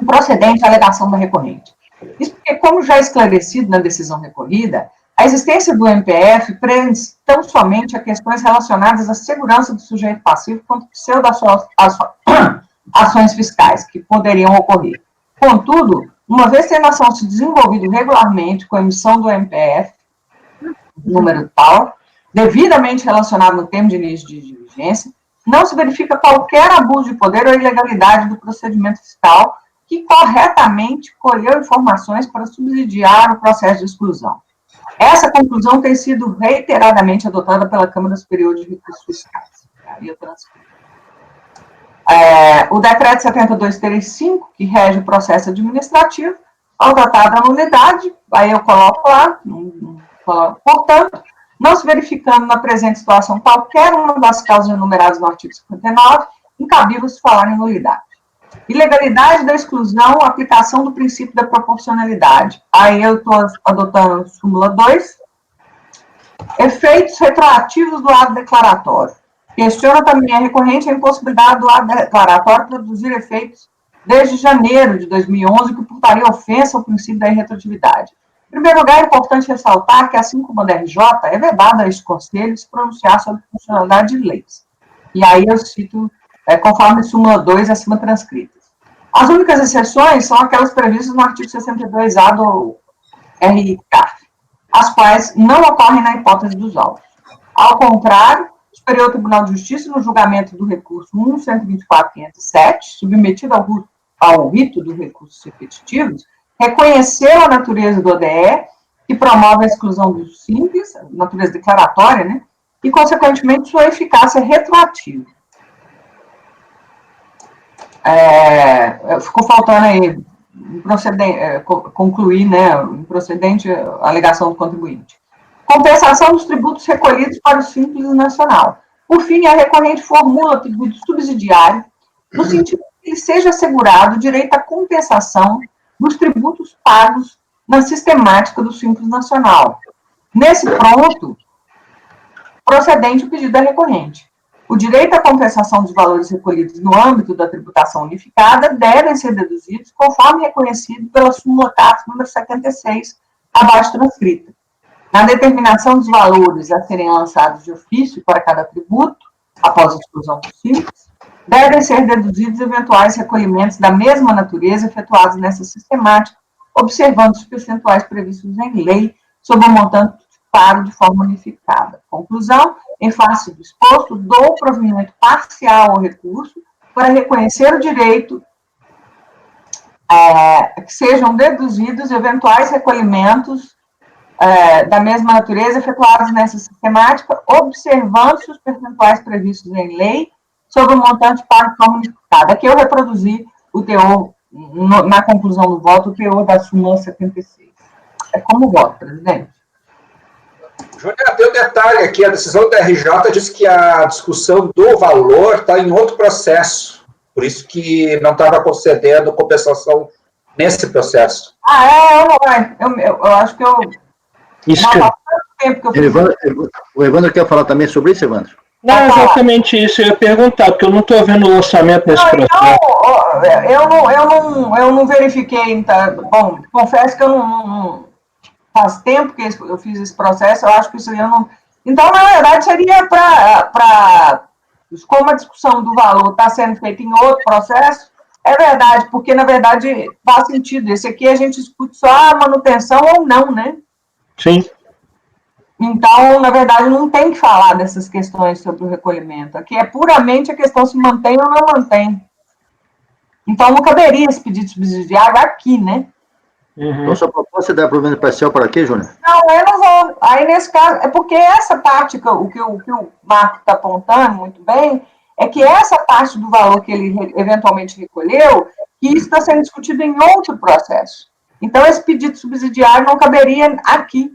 Procedente à alegação da recorrente. Isso porque, como já esclarecido na decisão recorrida, a existência do MPF prende tão somente a questões relacionadas à segurança do sujeito passivo quanto pseudo-ações fiscais que poderiam ocorrer. Contudo, uma vez tendo a ação se desenvolvido regularmente com a emissão do MPF, número tal, devidamente relacionado no termo de início de diligência, não se verifica qualquer abuso de poder ou ilegalidade do procedimento fiscal que corretamente colheu informações para subsidiar o processo de exclusão. Essa conclusão tem sido reiteradamente adotada pela Câmara Superior de Recursos Fiscais. Aí eu transcrevo. O decreto 7235, que rege o processo administrativo, ao tratar da nulidade, aí eu coloco lá, portanto, não se verificando na presente situação qualquer uma das causas enumeradas no artigo 59, incabível se falar em nulidade. Ilegalidade da exclusão, aplicação do princípio da proporcionalidade. Aí eu estou adotando súmula 2. Efeitos retroativos do ato declaratório. Questiona também a recorrente a impossibilidade do ato declaratório produzir efeitos desde janeiro de 2011, que portaria ofensa ao princípio da irretroatividade. Em primeiro lugar, é importante ressaltar que, assim como a DRJ, é vedado a este Conselho se pronunciar sobre a funcionalidade de leis. E aí eu cito, conforme súmula 2, acima transcritas. As únicas exceções são aquelas previstas no artigo 62A do RICAF, as quais não ocorrem na hipótese dos autos. Ao contrário, o Superior Tribunal de Justiça, no julgamento do recurso 1.124.507, submetido ao rito dos recursos repetitivos, reconheceu a natureza do ODE, que promove a exclusão dos simples, natureza declaratória, né, e, consequentemente, sua eficácia retroativa. Ficou faltando aí concluir, né, procedente a alegação do contribuinte. Compensação dos tributos recolhidos para o Simples Nacional. Por fim, a recorrente formula tributo subsidiário, no sentido que ele seja assegurado o direito à compensação dos tributos pagos na sistemática do Simples Nacional. Nesse ponto, procedente o pedido da recorrente. O o direito à compensação dos valores recolhidos no âmbito da tributação unificada devem ser deduzidos conforme reconhecido pela súmula CAPES número 76, abaixo transcrita. Na determinação dos valores a serem lançados de ofício para cada tributo, após a exclusão dos simples, devem ser deduzidos eventuais recolhimentos da mesma natureza efetuados nessa sistemática, observando os percentuais previstos em lei sobre o montante pago de forma unificada. Conclusão, em face do exposto, dou provimento parcial ao recurso para reconhecer o direito que sejam deduzidos eventuais recolhimentos da mesma natureza efetuados nessa sistemática, observando-se os percentuais previstos em lei sobre o montante pago de forma unificada. Aqui eu reproduzi o teor, na conclusão do voto, o teor da súmula 76. É como voto, presidente. Júnior, tem um detalhe aqui, a decisão da RJ diz que a discussão do valor está em outro processo, por isso que não estava concedendo compensação nesse processo. Eu acho que eu... Isso que... tempo que eu fiz. O Evandro quer falar também sobre isso, Evandro? Não, exatamente isso, eu ia perguntar, porque eu não estou vendo o lançamento nesse processo. Eu não verifiquei, tá? Bom, confesso que eu não faz tempo que eu fiz esse processo, eu acho que isso aí eu não... Então, na verdade, seria para... Como a discussão do valor está sendo feita em outro processo, é verdade, porque, na verdade, faz sentido. Esse aqui a gente discute só a manutenção ou não, né? Sim. Então, na verdade, não tem que falar dessas questões sobre o recolhimento. Aqui é puramente a questão se mantém ou não mantém. Então, não caberia esse pedido subsidiário aqui, né? Uhum. Então, sua proposta é dar provimento parcial para quê, Júnior? Não, eu não vou. Aí, nesse caso, é porque essa parte, o que o Marco está apontando muito bem, é que essa parte do valor que ele eventualmente recolheu, que isso está sendo discutido em outro processo. Então, esse pedido subsidiário não caberia aqui.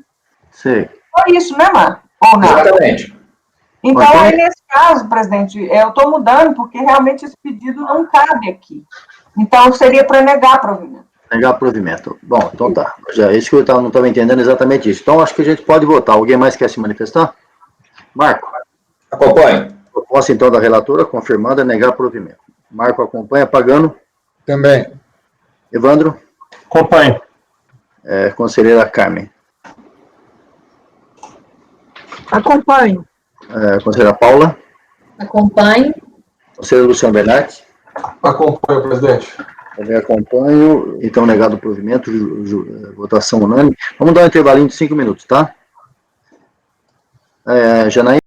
Sim. Só isso, né, Marco? Ou não? Exatamente. Então, aí, nesse caso, presidente, eu estou mudando porque realmente esse pedido não cabe aqui. Então, seria para negar provimento. Negar provimento. Bom, então tá. Já, isso que eu não estava entendendo exatamente isso. Então, acho que a gente pode votar. Alguém mais quer se manifestar? Marco. Acompanho. Proposta, então, da relatora, confirmada, negar provimento. Marco acompanha, Pagano. Também. Evandro. Acompanho. Conselheira Carmen. Acompanho. Conselheira Paula. Acompanho. Conselheiro Luciano Bernardes. Acompanho, presidente. Também acompanho. Então, negado o provimento, votação unânime. Vamos dar um intervalinho de 5 minutos, tá? Janaína.